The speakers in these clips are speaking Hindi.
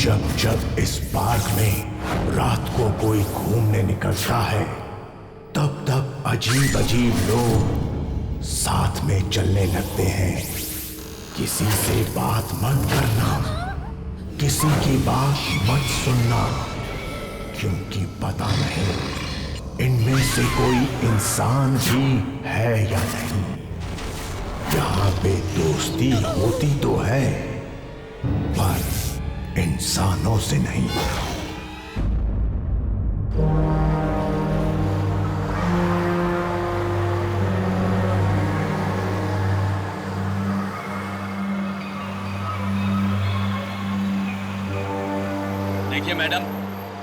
जब जब इस पार्क में रात को कोई घूमने निकलता है, तब तब अजीब अजीब लोग साथ में चलने लगते हैं। किसी से बात मत करना, किसी की बात मत सुनना, क्योंकि पता नहीं इनमें से कोई इंसान भी है या नहीं। यहाँ पे दोस्ती होती तो है, पर इंसानों से नहीं। देखिए मैडम,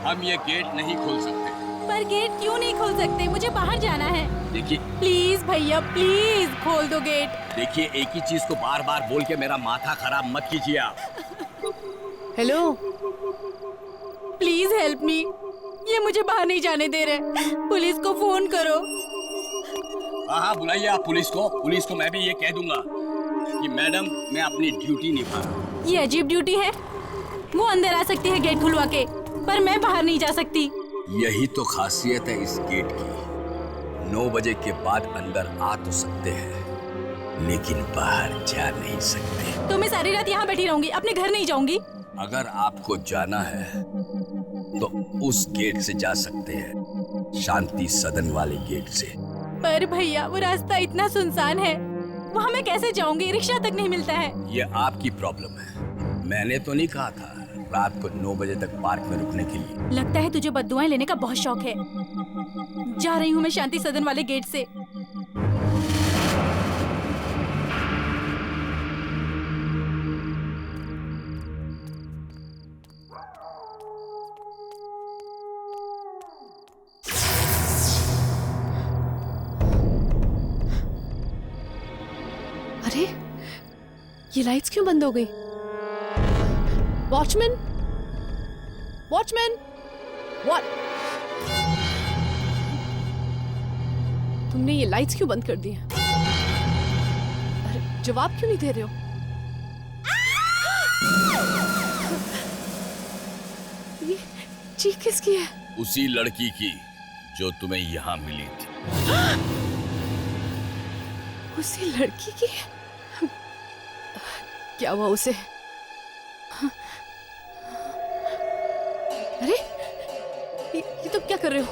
हम ये गेट नहीं खोल सकते। पर गेट क्यों नहीं खोल सकते? मुझे बाहर जाना है। देखिए प्लीज भैया, प्लीज खोल दो गेट। देखिए, एक ही चीज को बार बार बोल के मेरा माथा खराब मत कीजिए आप। Hello, please help me. ये मुझे बाहर नहीं जाने दे रहे। पुलिस को फोन करो। हाँ, बुलाइए आप पुलिस को। पुलिस को मैं भी ये कह दूंगा कि मैडम, मैं अपनी ड्यूटी निभा रहा हूँ। ये अजीब ड्यूटी है। वो अंदर आ सकती है गेट खुलवा के, पर मैं बाहर नहीं जा सकती। यही तो खासियत है इस गेट की। 9 बजे के बाद अंदर आ तो सकते हैं, लेकिन बाहर जा नहीं सकते। तो मैं सारी रात यहाँ बैठी रहूंगी, अपने घर नहीं जाऊंगी। अगर आपको जाना है तो उस गेट से जा सकते हैं, शांति सदन वाले गेट से। पर भैया, वो रास्ता इतना सुनसान है, वहाँ मैं कैसे जाऊंगी? रिक्शा तक नहीं मिलता है। ये आपकी प्रॉब्लम है, मैंने तो नहीं कहा था रात को 9 बजे तक पार्क में रुकने के लिए। लगता है तुझे बद्दुआएं लेने का बहुत शौक है। जा रही हूँ मैं शांति सदन वाले गेट से। अरे, ये लाइट्स क्यों बंद हो गई? Watchman, watchman, what? तुमने ये लाइट्स क्यों बंद कर दी हैं? अरे, जवाब क्यों नहीं दे रहे हो? ये चीख किसकी है? उसी लड़की की जो तुम्हें यहाँ मिली थी। उसी लड़की की? क्या हुआ उसे? अरे, ये तुम क्या कर रहे हो?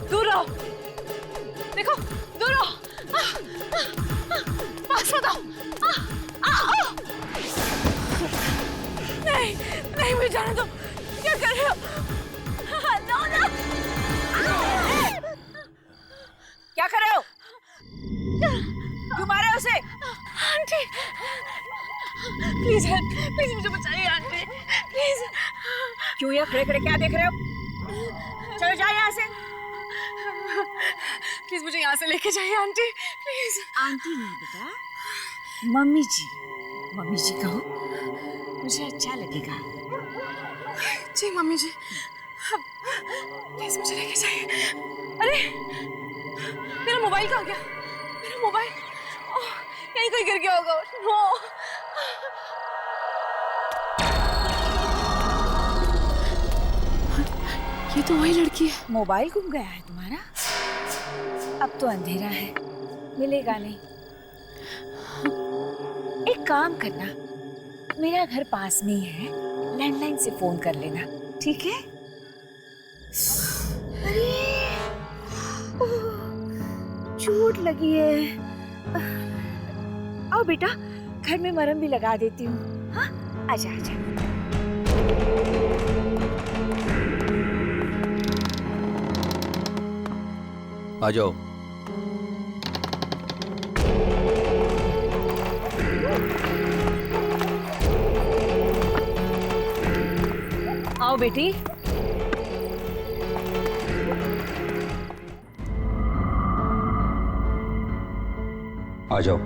दूर रहो! देखो, दूर रहो! पास मत आओ! नहीं, नहीं, मुझे जाने दो! क्या कर रहे हो? No, no! क्या कर रहे हो? क्यों मारे उसे? आंटी, प्लीज हेल्प, प्लीज मुझे बचाइए आंटी, प्लीज। क्यों यहाँ खड़े खड़े क्या देख रहे हो? चलो जाओ यहाँ से। प्लीज मुझे यहाँ से लेके जाइए आंटी, प्लीज। आंटी नहीं बेटा, मम्मी जी। मम्मी जी कहो, मुझे अच्छा लगेगा। जी मम्मी जी, प्लीज मुझे लेके जाइए। अरे, मेरा मोबाइल कहाँ गया? मेरा मोबाइल यहीं कहीं गिर गया होगा। नो, ये तो वही लड़की है। मोबाइल गुम गया है तुम्हारा? अब तो अंधेरा है, मिलेगा नहीं। एक काम करना, मेरा घर पास में ही है, लैंडलाइन से फोन कर लेना, ठीक है? अरे, चोट लगी है। आओ बेटा, घर में मरहम भी लगा देती हूँ। हाँ, आजा आजा। आ जाओ। आओ बेटी। आ जाओ।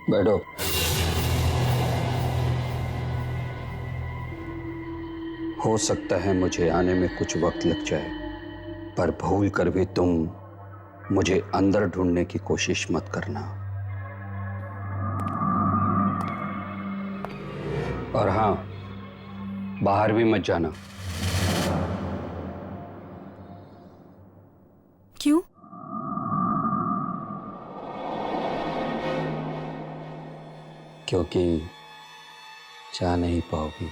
बैठो। हो सकता है मुझे आने में कुछ वक्त लग जाए, पर भूल कर भी तुम मुझे अंदर ढूंढने की कोशिश मत करना। और हाँ, बाहर भी मत जाना। क्यों? क्योंकि जा नहीं पाओगी।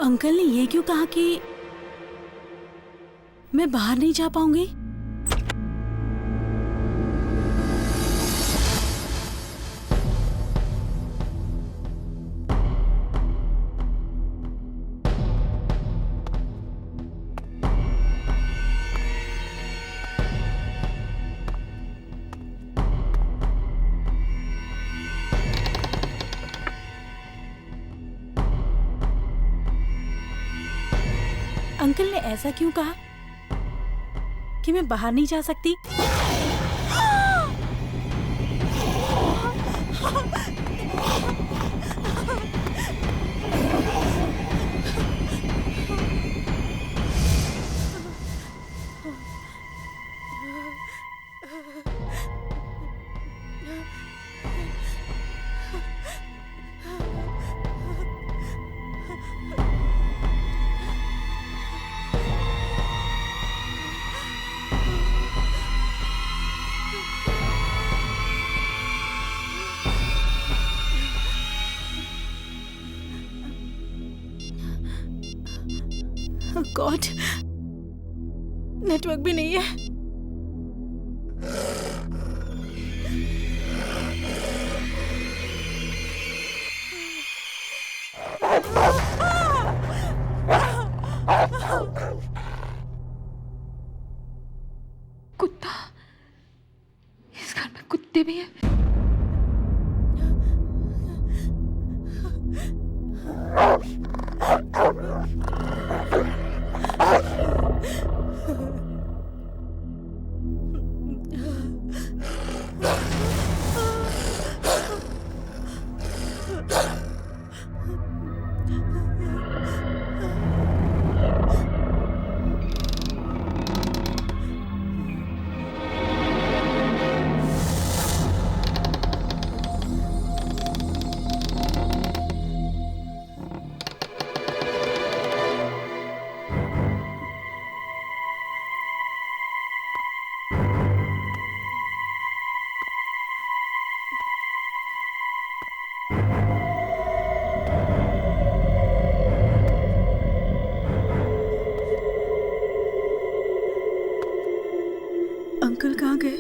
अंकल ने ये क्यों कहा कि मैं बाहर नहीं जा पाऊंगी? अंकल ने ऐसा क्यों कहा कि मैं बाहर नहीं जा सकती? गॉड, नेटवर्क भी नहीं है। कुत्ता, इस घर में कुत्ते भी हैं। अंकल कहाँ गए?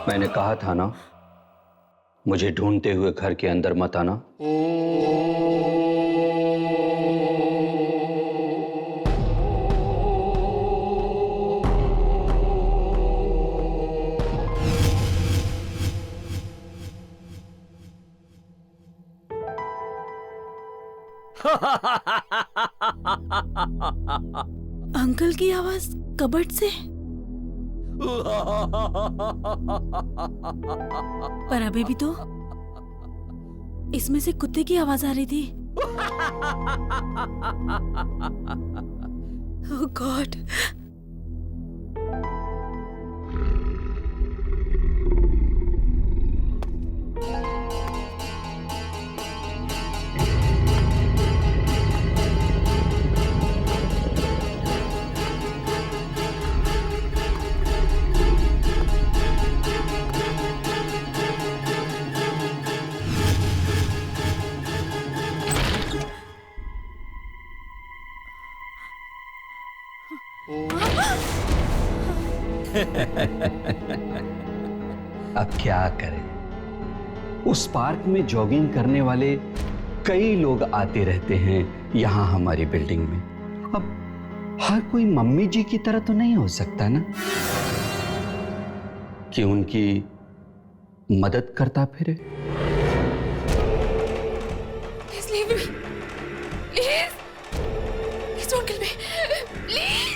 मैंने कहा था ना, मुझे ढूंढते हुए घर के अंदर मत आना। अंकल की आवाज कबर्ड से। पर अभी भी तो इसमें से कुत्ते की आवाज आ रही थी। ओह गॉड। अब क्या करें, उस पार्क में जॉगिंग करने वाले कई लोग आते रहते हैं यहां हमारी बिल्डिंग में। अब हर कोई मम्मी जी की तरह तो नहीं हो सकता ना कि उनकी मदद करता फिरे। Please leave me. Please. Please don't kill me. Please.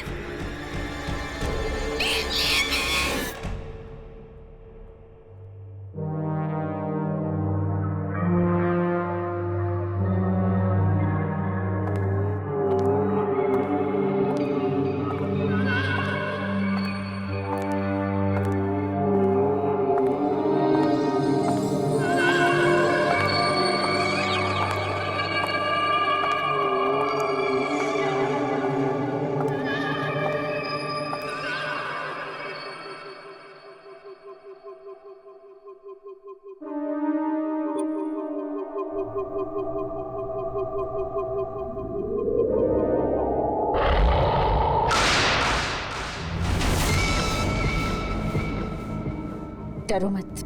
डरो मत।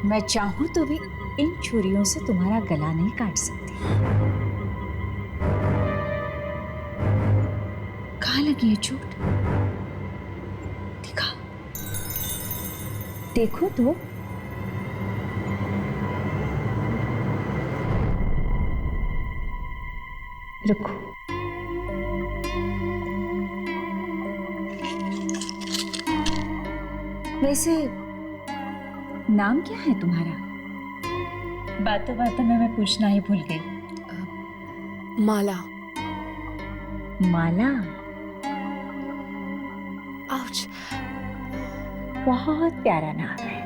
मैं चाहूं तो भी इन छुरियों से तुम्हारा गला नहीं काट सकती। कहाँ लगी है चोट? दिखा, देखो तो। रुको। वैसे नाम क्या है तुम्हारा? बातों बातों में मैं पूछना ही भूल गई। माला। माला? आउच। बहुत प्यारा नाम है।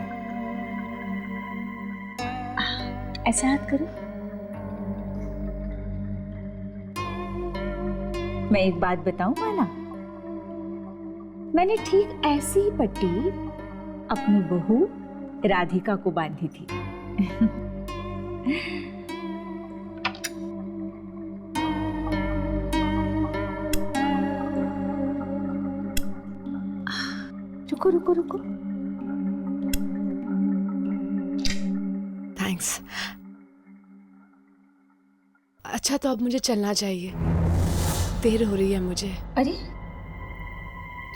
ऐसा हाथ करो। मैं एक बात बताऊं माला, मैंने ठीक ऐसी ही पट्टी अपनी बहू राधिका को बांधी थी। रुको रुको रुको। थैंक्स। अच्छा तो अब मुझे चलना चाहिए, देर हो रही है मुझे। अरे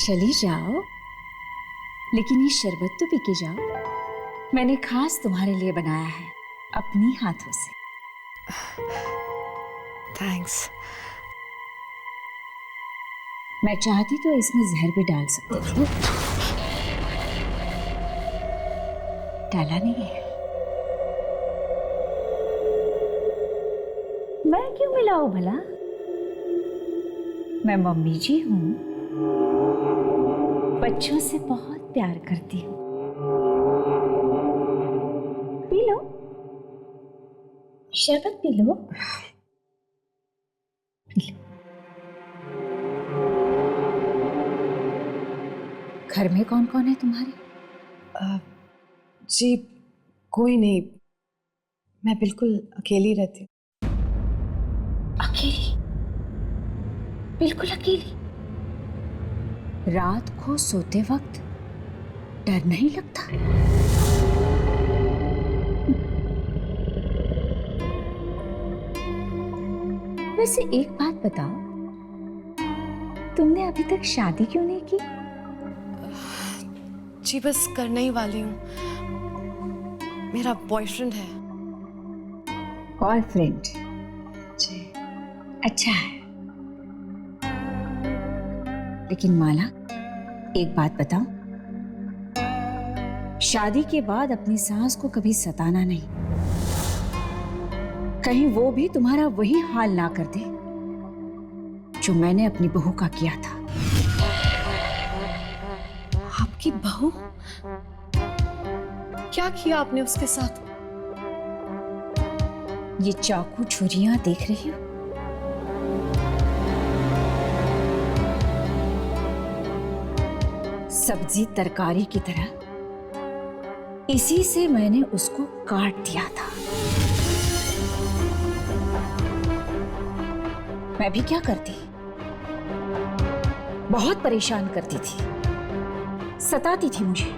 चली जाओ, लेकिन ये शरबत तो पी के जाओ। मैंने खास तुम्हारे लिए बनाया है अपनी हाथों से। थैंक्स। मैं चाहती तो इसमें जहर भी डाल सकती थी, डाला नहीं है। मैं क्यों मिलाऊं भला? मैं मम्मी जी हूं, बच्चों से बहुत प्यार करती हूँ। पी लो, शरबत पी लो। P low. घर में कौन कौन है तुम्हारे? जी कोई नहीं, मैं बिल्कुल अकेली रहती हूँ। अकेली? बिल्कुल अकेली? रात को सोते वक्त डर नहीं लगता? वैसे एक बात बताओ, तुमने अभी तक शादी क्यों नहीं की? जी बस करने ही वाली हूँ। मेरा बॉयफ्रेंड है। बॉयफ्रेंड? जी। अच्छा है। लेकिन माला, एक बात बताओ, शादी के बाद अपनी सास को कभी सताना नहीं, कहीं वो भी तुम्हारा वही हाल ना कर दे जो मैंने अपनी बहू का किया था। आपकी बहू? क्या किया आपने उसके साथ? ये चाकू छुरियां देख रही हो? सब्जी तरकारी की तरह इसी से मैंने उसको काट दिया था। मैं भी क्या करती, बहुत परेशान करती थी, सताती थी मुझे।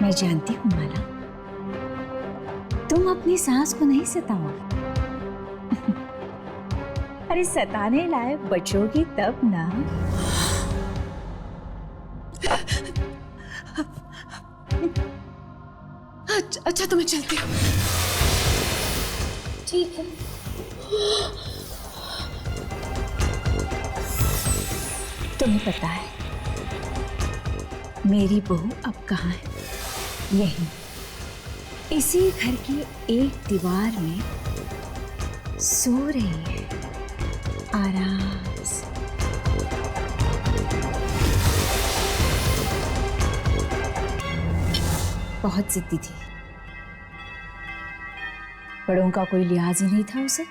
मैं जानती हूं माला, तुम अपनी सास को नहीं सताओगी। अरे सताने लायक बचोगी तब ना। अच्छा तो मैं चलती हूँ। ठीक है। तुम्हें पता है मेरी बहू अब कहाँ है? यहीं, इसी घर की एक दीवार में सो रही है आराम से। बहुत जिद्दी थी, बड़ों का कोई लिहाज ही नहीं था उसे।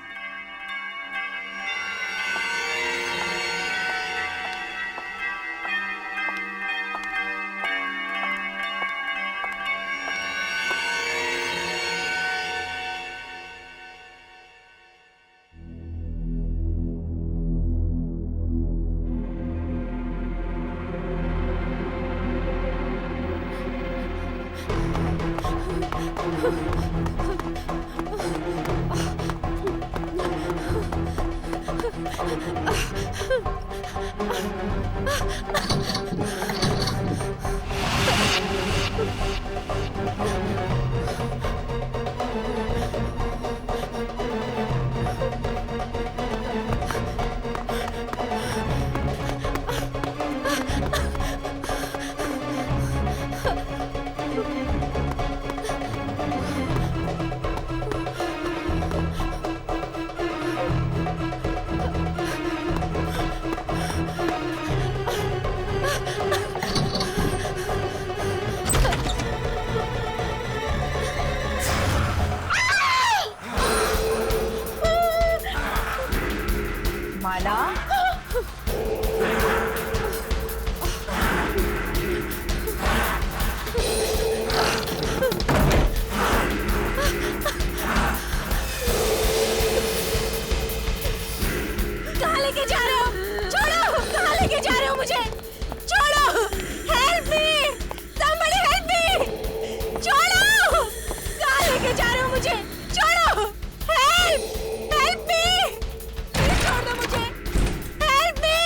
माला, कहाँ लेके जा रहे हो? छोड़ो! कहाँ लेके जा रहे हो मुझे? छोड़ो! Help me! somebody help me! छोड़ो! कहाँ लेके जा रहे हो मुझे? छोड़ो! हेल्प! Help me! प्लीज छोड़ दो मुझे! Help me!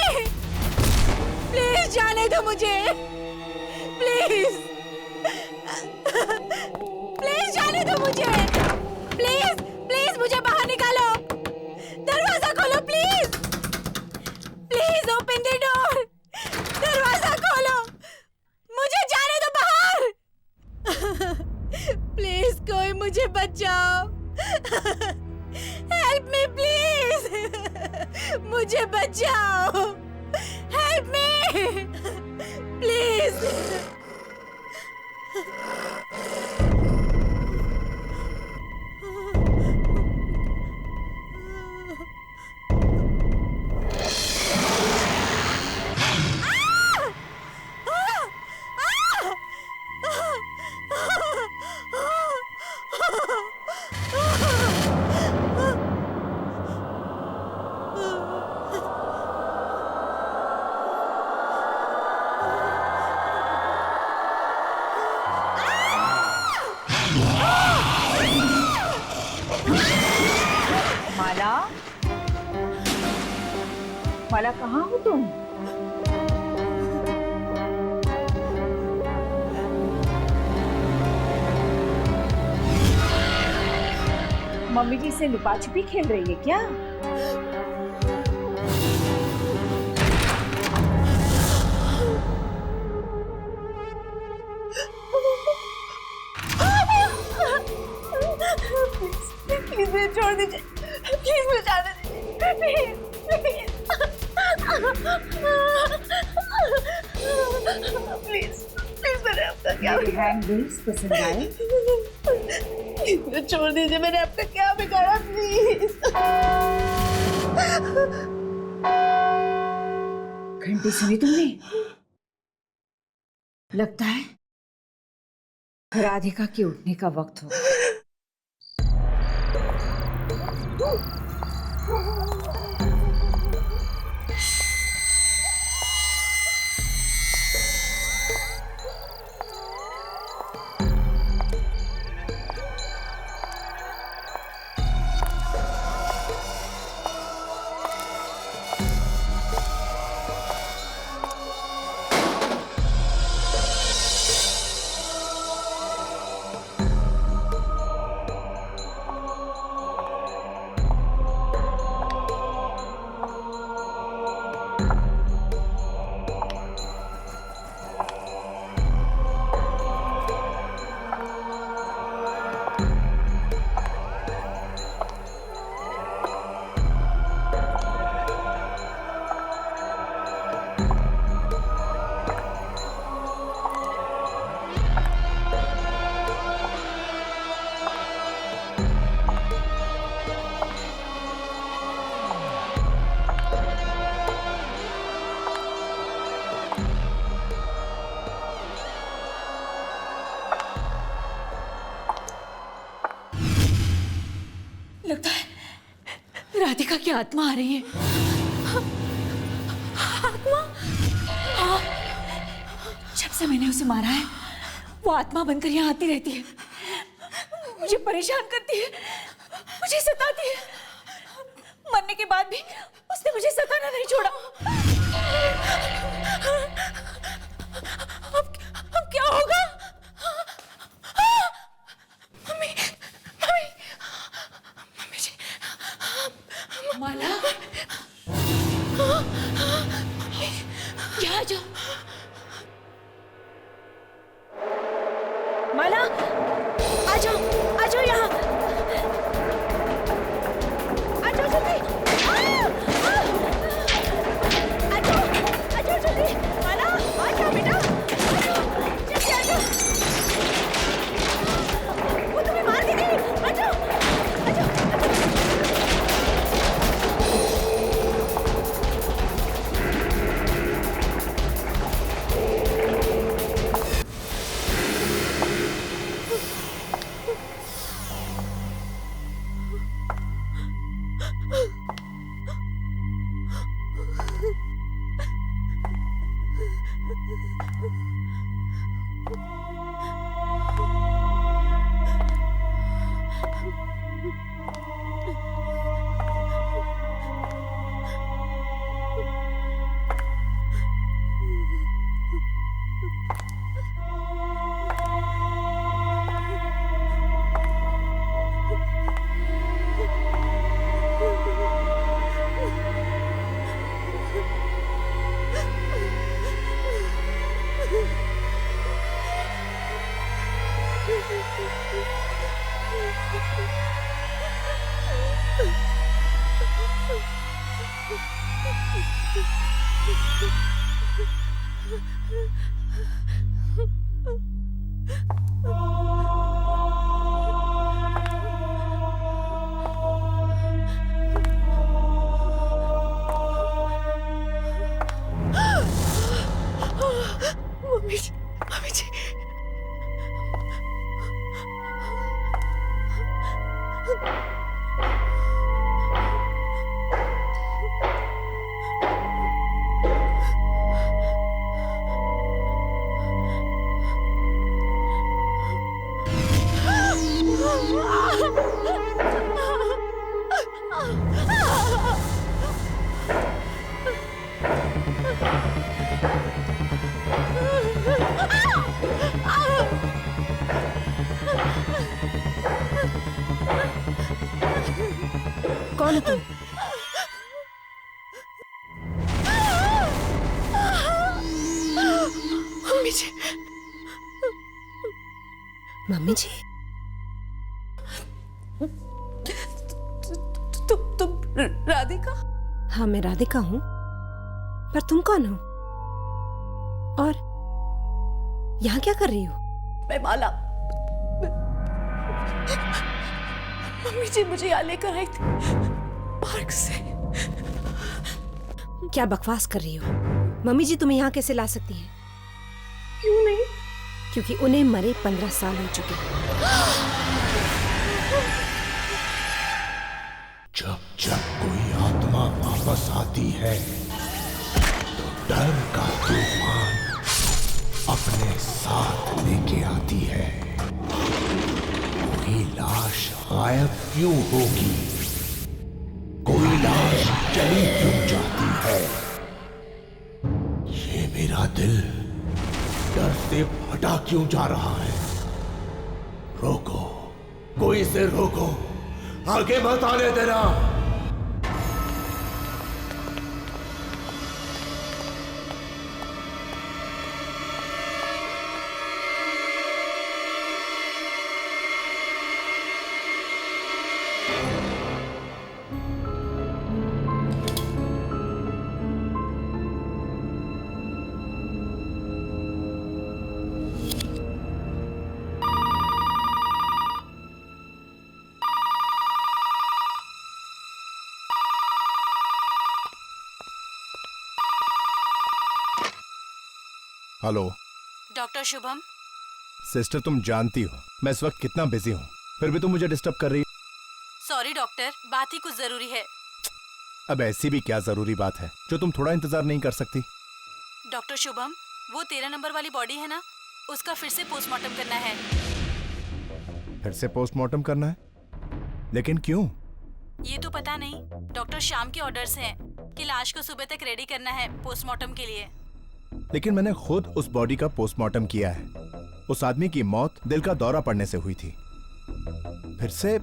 प्लीज जाने दो मुझे! प्लीज! प्लीज जाने दो मुझे! प्लीज! प्लीज मुझे बाहर निकालो! दरवाजा खोलो please! Please open the door! दरवाजा खोलो! मुझे जाने दो बाहर! प्लीज कोई मुझे बचाओ! Help me please! मुझे बचाओ! Help me! प्लीज! माला कहाँ हो तुम? मम्मी जी से लुका छुपी खेल रही है क्या? प्लीज मुझे छोड़ दीजिए, प्लीज मुझे जाने दीजिए, प्लीज प्लीज मैंने आपका क्या हैंडल्स पसंद आए? मुझे छोड़ दीजिए, मैंने आपका क्या बिगाड़ा, प्लीज। घंटी सुनी तुमने? लगता है राधिका के उठने का वक्त हो। लगता है राधिका की आत्मा आ रही है। आत्मा? हाँ, जब से मैंने उसे मारा है वो आत्मा बनकर यहाँ आती रहती है, मुझे परेशान करती है, मुझे सताती है। मरने के बाद भी उसने मुझे सताना नहीं छोड़ा। अब क्या होगा? मम्मी, मम्मी, मम्मी जी, माला, यहाँ आ जाओ। माला, आ जाओ यहाँ, आ जाओ जल्दी, आ जाओ जल्दी, माला, आ जाओ बेटा, जल्दी आ जाओ, वो तुम्हें मार देगी, आ जाओ। मम्मी जी, हो तुम? मम्मी जी, मम्मी जी, तुम राधिका? हाँ मैं राधिका हूँ, पर तुम कौन हो और यहाँ क्या कर रही हो? मैं माला। मम्मी जी मुझे यहाँ लेकर आई थी पार्क से। क्या बकवास कर रही हो? मम्मी जी तुम्हें यहाँ कैसे ला सकती हैं? क्यों नहीं? क्योंकि उन्हें मरे 15 साल हो चुके हैं। जब जब कोई आत्मा वापस आती है तो डर का तूफान अपने साथ लेके आती है। कोई लाश गायब क्यों होगी? कोई लाश चली क्यों जाती है? ये मेरा दिल डर से फटा क्यों जा रहा है? रोको, कोई इसे रोको, आगे मत आने देना। Hello doctor Shubham. सिस्टर, तुम जानती हो मैं इस वक्त कितना बिजी हूँ, फिर भी तुम मुझे डिस्टर्ब कर रही। सॉरी डॉक्टर, बात ही कुछ जरूरी है। अब ऐसी भी क्या जरूरी बात है जो तुम थोड़ा इंतजार नहीं कर सकती? डॉक्टर शुभम, वो 13 नंबर वाली बॉडी है ना, उसका फिर से पोस्टमार्टम करना है। फिर से पोस्टमार्टम करना है? लेकिन क्यों? ये तो पता नहीं, डॉक्टर श्याम के ऑर्डर्स हैं कि लाश को सुबह तक रेडी करना है पोस्टमार्टम के लिए। लेकिन मैंने खुद उस बॉडी का पोस्टमार्टम किया है। उस आदमी की मौत दिल का दौरा पड़ने से हुई थी। फिर से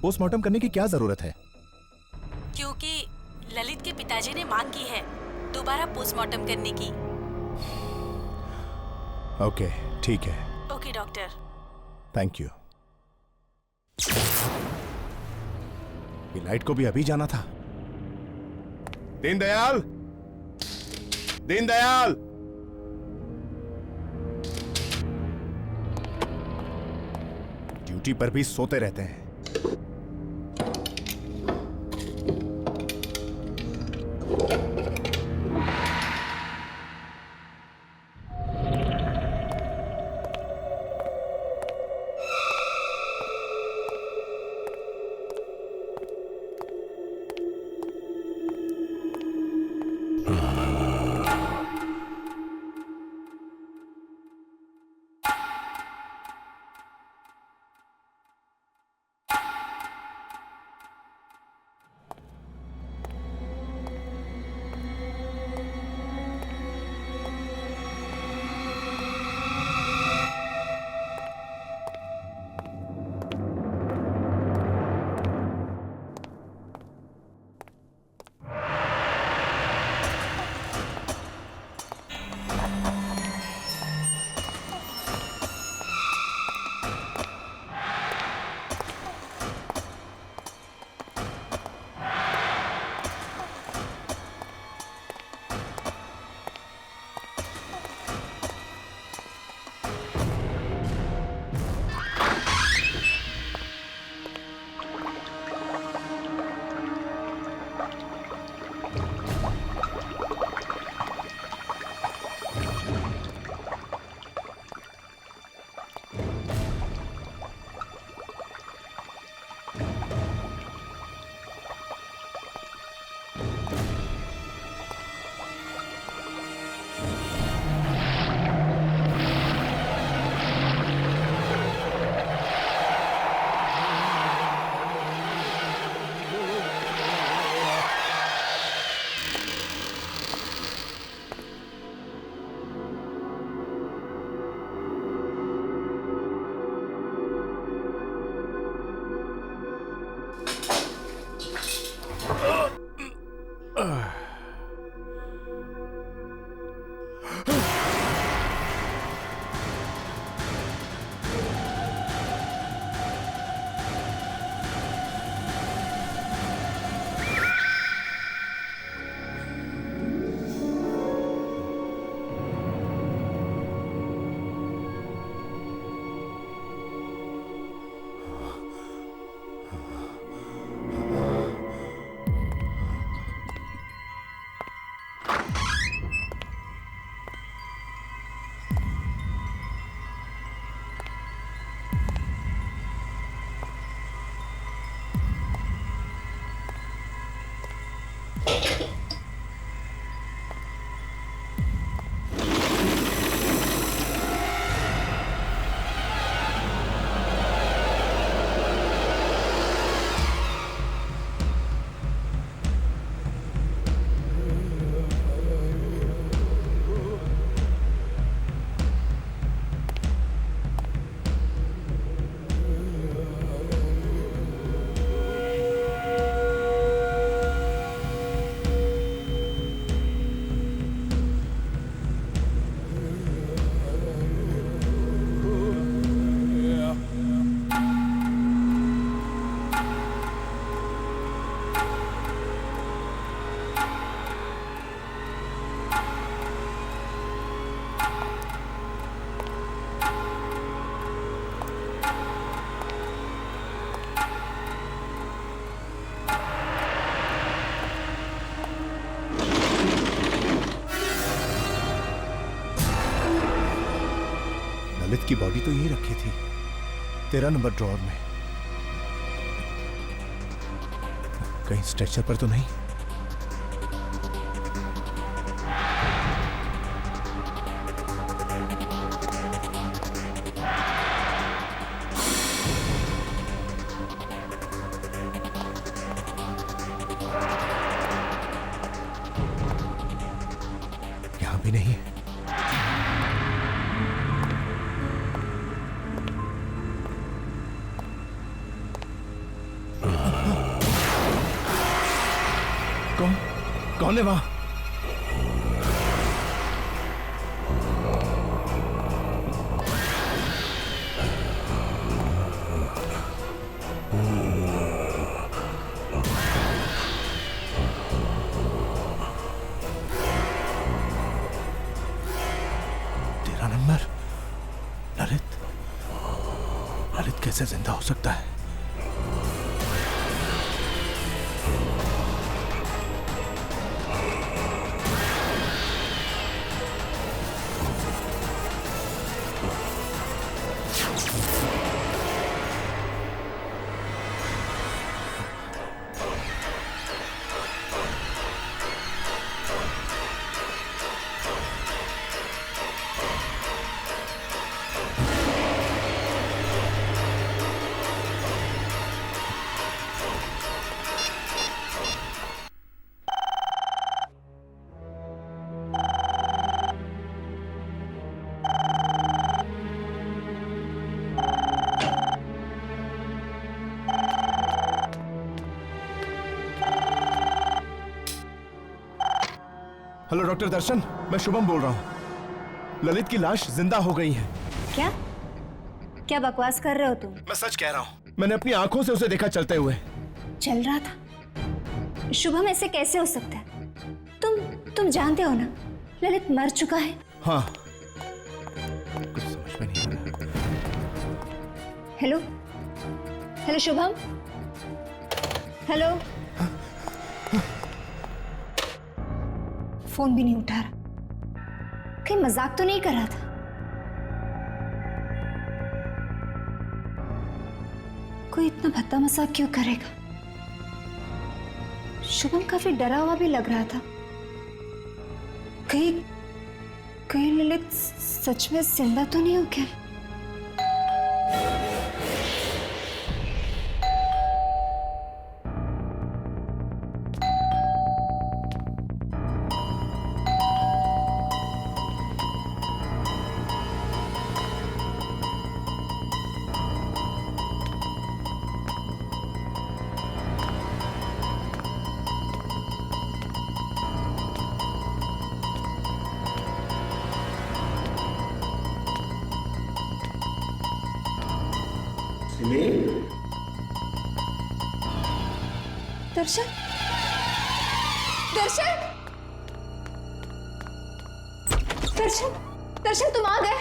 पोस्टमार्टम करने की क्या जरूरत है? क्योंकि ललित के पिताजी ने मांग की है दोबारा पोस्टमार्टम करने की। ओके, ठीक है। Okay doctor. Thank you. ये लाइट को भी अभी जाना था। दीनदयाल, दीनदयाल, ड्यूटी पर भी सोते रहते हैं। ललित की बॉडी तो यही रखी थी, 13 नंबर ड्रॉअर में। कहीं स्ट्रेचर पर तो नहीं? यहां भी नहीं है। कौन है वहां? तेरा नंबर। ललित कैसे जिंदा हो सकता है? हेलो डॉक्टर दर्शन, मैं शुभम बोल रहा हूँ। ललित की लाश जिंदा हो गई है। क्या क्या बकवास कर रहे हो तुम? मैं सच कह रहा हूँ, मैंने अपनी आंखों से उसे देखा चलते हुए। चल रहा था? शुभम, ऐसे कैसे हो सकता है? तुम जानते हो ना ललित मर चुका है। हाँ, कुछ समझ में नहीं आ रहा। Hello Shubham, hello. फोन भी नहीं उठा रहा। कहीं मजाक तो नहीं कर रहा था? कोई इतना भद्दा मजाक क्यों करेगा? शुभम काफी डरा हुआ भी लग रहा था। कहीं ललित सच में जिंदा तो नहीं हो क्या? दर्शन, दर्शन, दर्शन, दर्शन, तुम आ गए।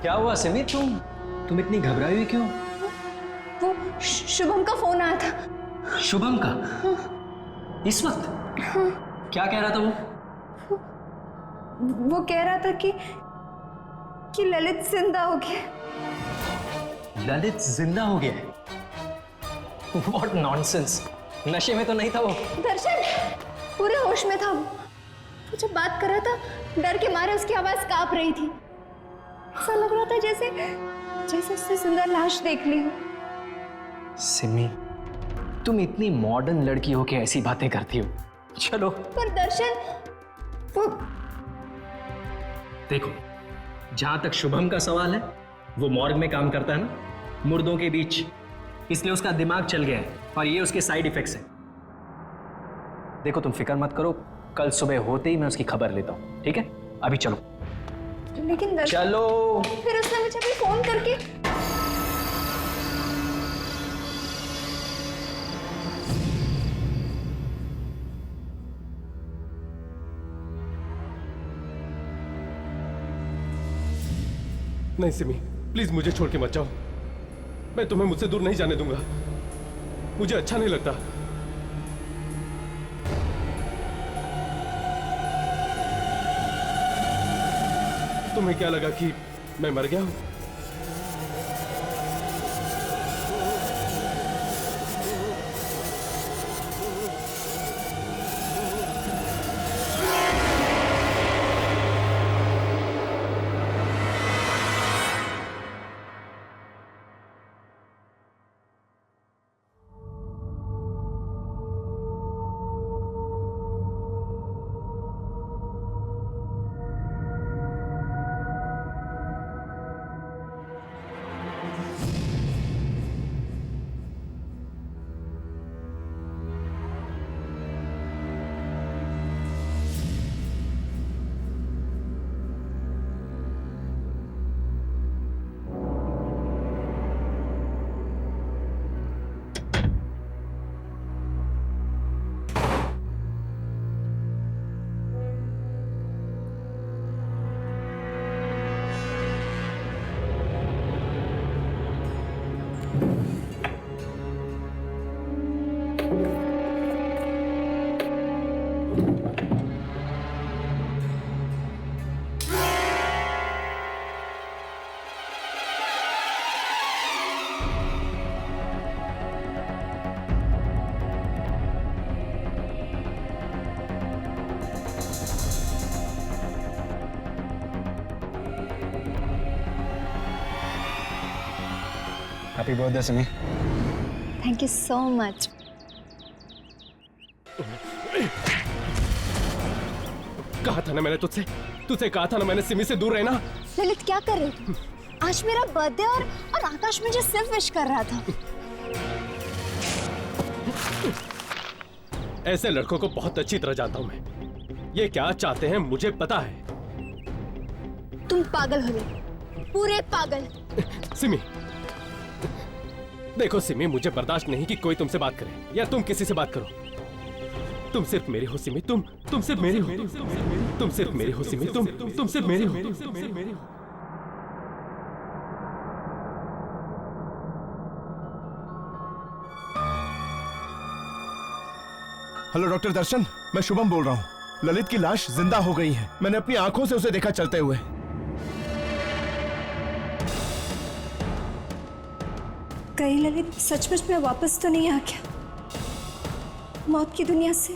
क्या हुआ सिमी? तुम इतनी घबराई हुई क्यों? वो शुभम का फोन आया था। शुभम का? इस वक्त? क्या कह रहा था वो कह रहा था कि ललित जिंदा हो गया। ललित जिंदा हो गया? What nonsense! नशे में तो नहीं था वो। दर्शन पूरे होश में था वो जब बात कर रहा था, डर के मारे उसकी आवाज कांप रही थी। ऐसा लग रहा था जैसे उसने सुंदर लाश देख ली हो। सिमी, तुम इतनी मॉडर्न लड़की हो के ऐसी बातें करती हो। चलो। पर दर्शन, वो देखो, जहां तक शुभम का सवाल है, वो मॉर्ग में काम करता है ना, मुर्दों के बीच, इसलिए उसका दिमाग चल गया है और ये उसके साइड इफेक्ट्स हैं। देखो तुम फिक्र मत करो, कल सुबह होते ही मैं उसकी खबर लेता हूँ, ठीक है? अभी चलो। लेकिन दर्शन, चलो। फिर उसने मुझे भी फोन करके नहीं सिमी, प्लीज मुझे छोड़ के मत जाओ। मैं तुम्हें मुझसे दूर नहीं जाने दूंगा। मुझे अच्छा नहीं लगता। तुम्हें क्या लगा कि मैं मर गया हूं? Happy birthday Simi. Thank you so much. कहा था ना मैंने तुझसे कहा था ना मैंने सिमी से दूर रहना। ललित क्या कर रहे हो? आज मेरा बर्थडे और आकाश मुझे सिर्फ विश कर रहा था। ऐसे लड़कों को बहुत अच्छी तरह जानता हूं मैं। ये क्या चाहते हैं मुझे पता है। तुम पागल हो गए, पूरे पागल। सिमी देखो सिमी, मुझे बर्दाश्त नहीं कि कोई तुमसे बात करे या तुम किसी से बात करो। तुम सिर्फ मेरी हो सिमी, तुम सिर्फ मेरी हो, तुम सिर्फ मेरी हो सिमी, तुम सिर्फ मेरी हो। हेलो डॉक्टर दर्शन, मैं शुभम बोल रहा हूँ। ललित की लाश जिंदा हो गई है। मैंने अपनी आंखों से उसे देखा चलते हुए। कहीं ललित सचमुच में वापस तो नहीं आ गया मौत की दुनिया से?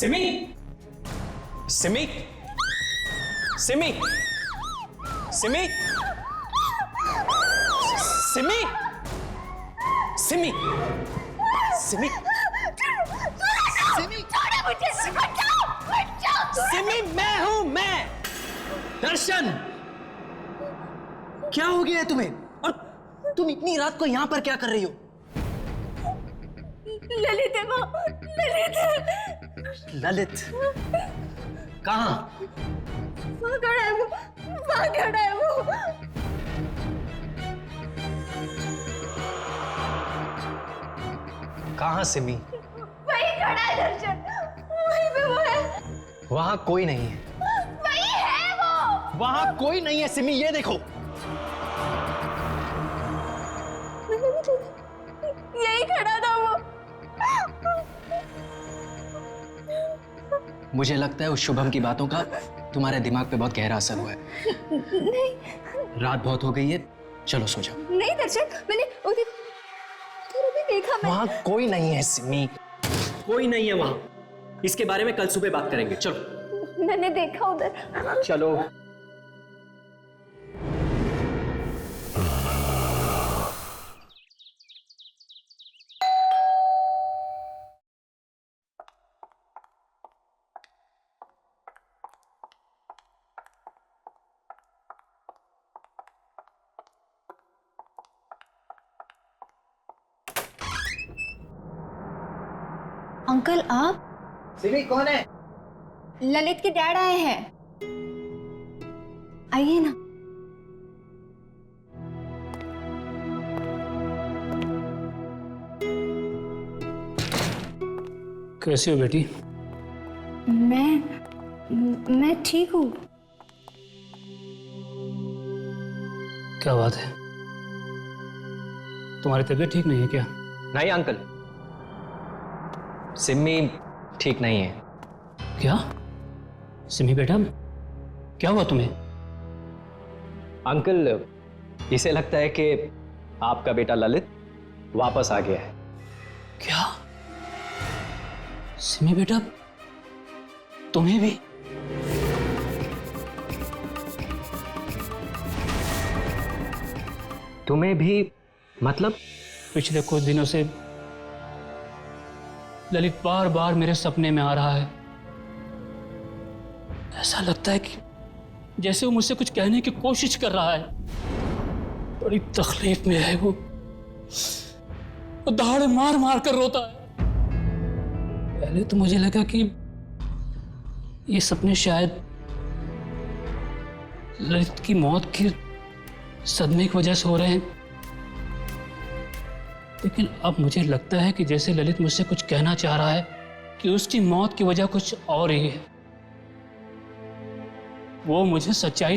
सिमी, सिमी, सिमी, सिमी, सिमी, सिमी, सिमी, सिमी, सिमी, मैं दर्शन, क्या हो गया है तुम्हें? और तुम इतनी रात को यहाँ पर क्या कर रही हो? ललित है वो, ललित है। ललित कहाँ? वहाँ खड़ा है वो, वहाँ खड़ा है वो। कहाँ सिमी? वही खड़ा है दर्शन, वहीं पे वो है। वहाँ कोई नहीं है। वही है वो। वहाँ कोई नहीं है सिमी, ये देखो। यही खड़ा था वो। मुझे लगता है उस शुभम की बातों का तुम्हारे दिमाग पे बहुत गहरा असर हुआ है। नहीं, रात बहुत हो गई है, चलो सो जाओ। नहीं दर्शन, मैंने उधर भी देखा। वहाँ कोई नहीं है सिमी, कोई नहीं है वहाँ। इसके बारे में कल सुबह बात करेंगे, चलो। मैंने देखा उधर। चलो। अंकल आप? सिमी कौन है? ललित के डैड आए हैं, आइए ना। कैसी हो बेटी? मैं ठीक हूँ। क्या बात है, तुम्हारी तबीयत ठीक नहीं है क्या? नहीं अंकल, सिमी ठीक नहीं है। क्या? सिमी बेटा, क्या हुआ तुम्हें? अंकल, इसे लगता है कि आपका बेटा ललित वापस आ गया है। क्या? सिमी बेटा, तुम्हें भी? तुम्हें भी? मतलब? पिछले कुछ दिनों से ललित बार बार मेरे सपने में आ रहा है। ऐसा लगता है कि जैसे वो मुझसे कुछ कहने की कोशिश कर रहा है। बड़ी तकलीफ में है वो दहाड़े मार मार कर रोता है। पहले तो मुझे लगा कि ये सपने शायद ललित की मौत के सदमे की वजह से हो रहे हैं, लेकिन अब मुझे लगता है कि जैसे ललित मुझसे कुछ कहना चाह रहा है कि उसकी मौत की वजह कुछ और ही है। वो मुझे सच्चाई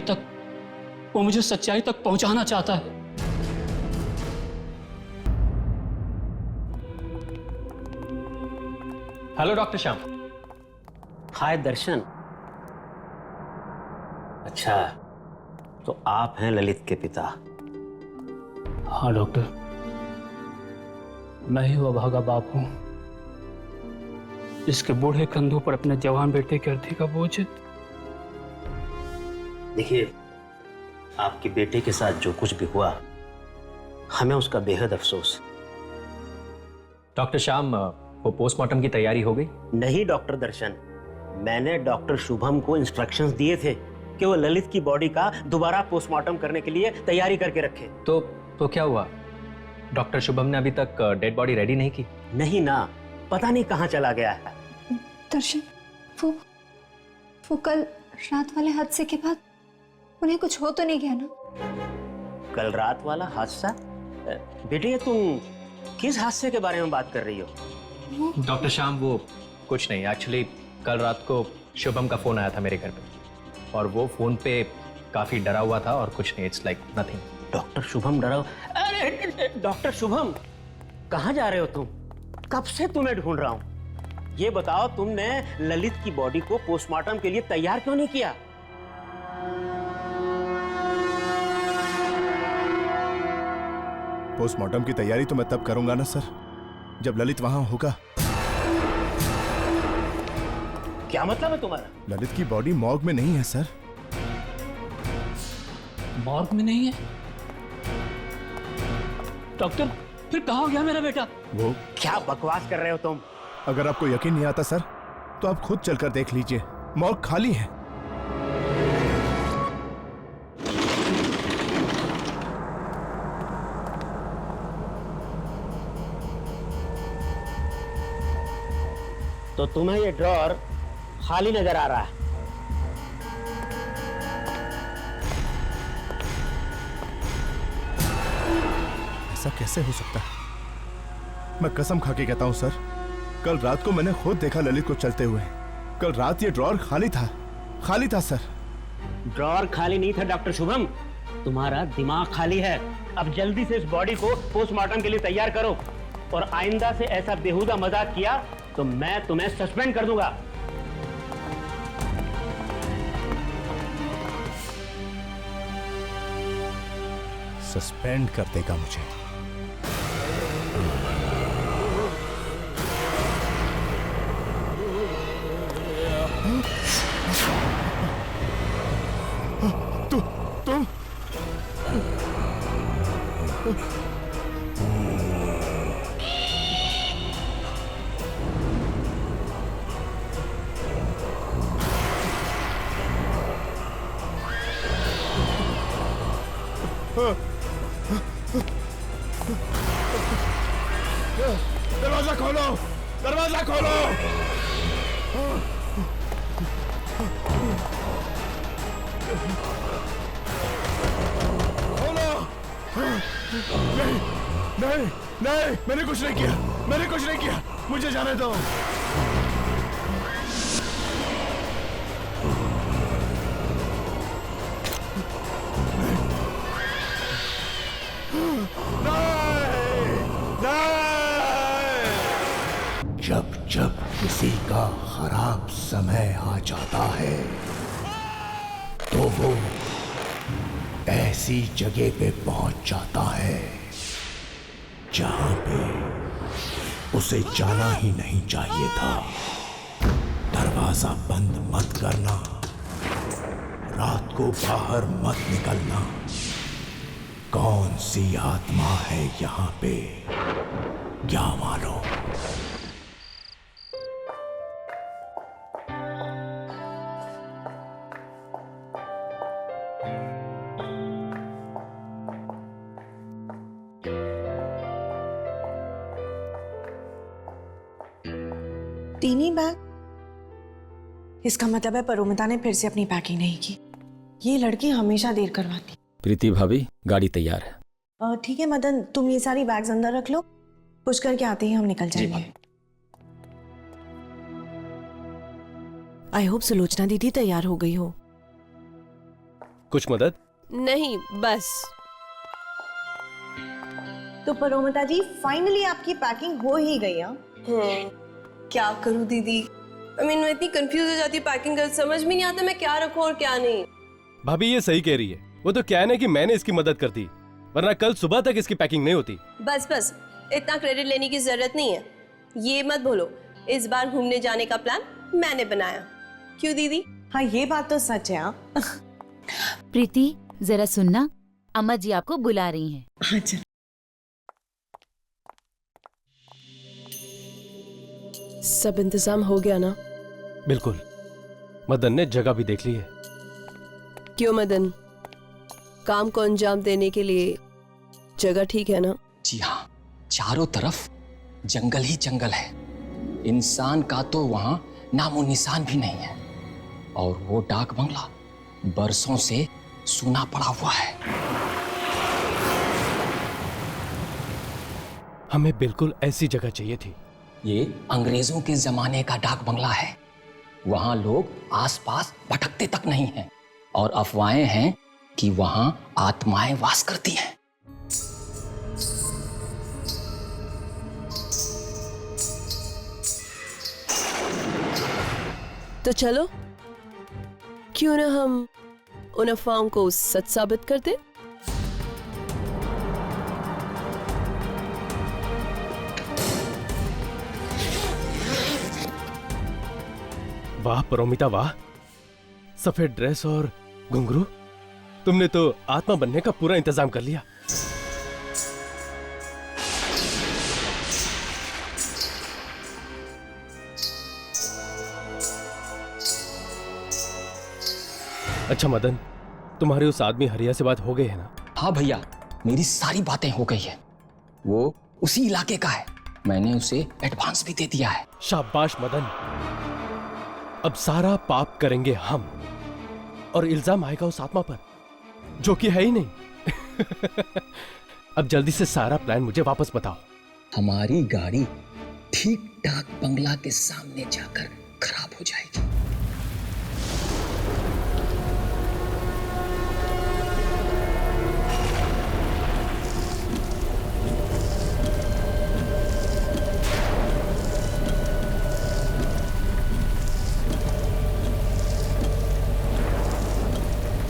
तक पहुंचाना चाहता है। Hello doctor Shyam. Hi Darshan. अच्छा, तो आप हैं ललित के पिता? हाँ डॉक्टर, मैं ही वो अभागा बाप हूं जिसके बूढ़े कंधों पर अपने जवान बेटे के अर्थी का बोझ है। देखिए, आपके बेटे के साथ जो कुछ भी हुआ, हमें उसका बेहद अफसोस है। डॉक्टर श्याम, वो पोस्टमार्टम की तैयारी हो गई? नहीं डॉक्टर दर्शन, मैंने डॉक्टर शुभम को इंस्ट्रक्शंस दिए थे कि वो ललित की बॉडी का दोबारा पोस्टमार्टम करने के लिए तैयारी करके रखे। तो क्या हुआ? डॉक्टर शुभम ने अभी तक डेड बॉडी रेडी नहीं की? नहीं ना, पता नहीं कहाँ चला गया है। दर्शन, वो कल रात वाले हादसे के बाद उन्हें कुछ हो तो नहीं गया ना? कल रात वाला हादसा? बेटे, तुम किस हादसे के बारे में बात कर रही हो? डॉक्टर श्याम, वो कुछ नहीं। एक्चुअली कल रात को शुभम का फोन आया था मेरे घर पे, और वो फोन पे काफी डरा हुआ था और कुछ नहीं। It's like nothing. Doctor Shubham डरा? अरे डॉक्टर शुभम, कहाँ जा रहे हो तुम? कब से तुम्हें ढूंढ रहा हूं। ये बताओ, तुमने ललित की बॉडी को पोस्टमार्टम के लिए तैयार क्यों नहीं किया? पोस्टमार्टम की तैयारी तो मैं तब करूंगा ना सर, जब ललित वहां होगा। क्या मतलब है तुम्हारा? ललित की बॉडी मॉर्ग में नहीं है सर। मॉर्ग में नहीं है? डॉक्टर, फिर कहाँ हो गया मेरा बेटा? वो क्या बकवास कर रहे हो तुम? अगर आपको यकीन नहीं आता सर, तो आप खुद चलकर देख लीजिए, मॉर्ग खाली है। तो तुम्हें ये ड्रॉर खाली नजर आ रहा है। ऐसा कैसे हो सकता है? मैं कसम खा के कहता हूं सर, कल रात को मैंने खुद देखा ललित को चलते हुए। कल रात ये ड्रॉर खाली था सर। ड्रॉर खाली नहीं था डॉक्टर शुभम, तुम्हारा दिमाग खाली है। अब जल्दी से इस बॉडी को पोस्टमार्टम के लिए तैयार करो, और आइंदा से ऐसा बेहुदा मजाक किया तो मैं तुम्हें सस्पेंड कर दूंगा। सस्पेंड कर देगा मुझे? तुम दरवाजा खोलो, दरवाजा खोलो। खोलो। नहीं नहीं नहीं, मैंने कुछ नहीं किया, मुझे जाने दो। जब जब किसी का खराब समय आ जाता है तो वो ऐसी जगह पे पहुंच जाता है जहां पे उसे जाना ही नहीं चाहिए था। दरवाजा बंद मत करना, रात को बाहर मत निकलना। कौन सी आत्मा है यहाँ पे, क्या मालूम। तीनी बैग? इसका मतलब है परोमिता ने फिर से अपनी पैकिंग नहीं की। ये लड़की हमेशा देर करवाती। प्रीति भाभी, गाड़ी तैयार है। ठीक है मदन, तुम ये सारी बैग्स अंदर रख लो, पुश करके आते ही हम निकल जाएंगे। आई होप सुलोचना दीदी तैयार हो गई हो। कुछ मदद? नहीं, बस। तो परोमिता जी, फाइनली आपकी पैकिंग हो ही गई। क्या करूं दीदी? मैं इतनी कंफ्यूज हो जाती हूँ पैकिंग कर, समझ में नहीं आता मैं क्या रखूं और क्या नहीं। भाभी ये सही कह रही है, वो तो क्या है ना कि मैंने इसकी मदद कर दी, वरना कल सुबह तक इसकी पैकिंग नहीं होती। बस बस, इतना क्रेडिट लेने की जरूरत नहीं है। ये मत बोलो, इस बार घूमने जाने का प्लान मैंने बनाया। क्यों दीदी? हाँ, ये बात तो सच है। प्रीति, जरा सुनना, अम्मा जी आपको बुला रही हैं। अच्छा। सब इंतजाम हो गया ना? बिल्कुल, मदन ने जगह भी देख ली है। क्यों मदन, काम को अंजाम देने के लिए जगह ठीक है ना? जी हाँ, चारों तरफ जंगल ही जंगल है, इंसान का तो वहां नामो निशान भी नहीं है, और वो डाक बंगला बरसों से सूना पड़ा हुआ है। हमें बिल्कुल ऐसी जगह चाहिए थी। ये अंग्रेजों के जमाने का डाक बंगला है, वहां लोग आसपास भटकते तक नहीं हैं, और अफवाहें हैं कि वहां आत्माएं वास करती हैं। तो चलो, क्यों ना हम उन अफवाहों को सच साबित कर दें? वाह परोमिता वाह, सफेद ड्रेस और घुंघरू, तुमने तो आत्मा बनने का पूरा इंतजाम कर लिया। अच्छा मदन, तुम्हारे उस आदमी हरिया से बात हो गई है ना? हाँ भैया, मेरी सारी बातें हो गई है। वो उसी इलाके का है, मैंने उसे एडवांस भी दे दिया है। शाबाश मदन, अब सारा पाप करेंगे हम और इल्जाम आएगा उस आत्मा पर जो कि है ही नहीं। अब जल्दी से सारा प्लान मुझे वापस बताओ। हमारी गाड़ी ठीक डाक बंगला के सामने जाकर खराब हो जाएगी।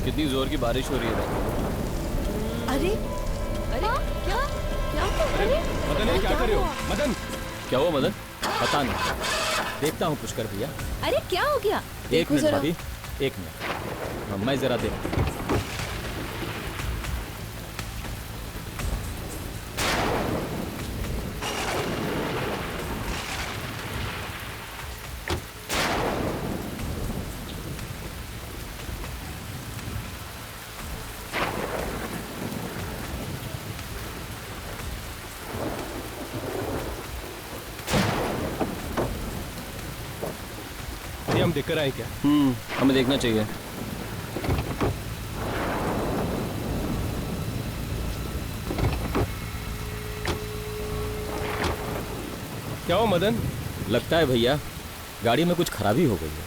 कितनी जोर की बारिश हो रही है। अरे अरे क्या क्या अरे मदन, ये क्या कर रहे हो? मदन, क्या हुआ मदन? पता नहीं, देखता हूँ पुष्कर भैया। अरे क्या हो गया? एक मिनट भाभी, एक मिनट, मैं जरा देखता हूँ। हम देखकर आए क्या? हमें देखना चाहिए। क्या हो मदन? लगता है भैया गाड़ी में कुछ खराबी हो गई है।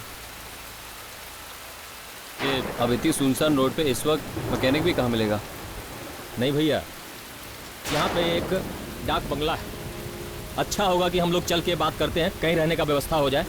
ये अब इतनी सुनसान रोड पे इस वक्त मैकेनिक भी कहाँ मिलेगा? नहीं भैया, यहाँ पे एक डाक बंगला है। अच्छा होगा कि हम लोग चल के बात करते हैं, कहीं रहने का व्यवस्था हो जाए।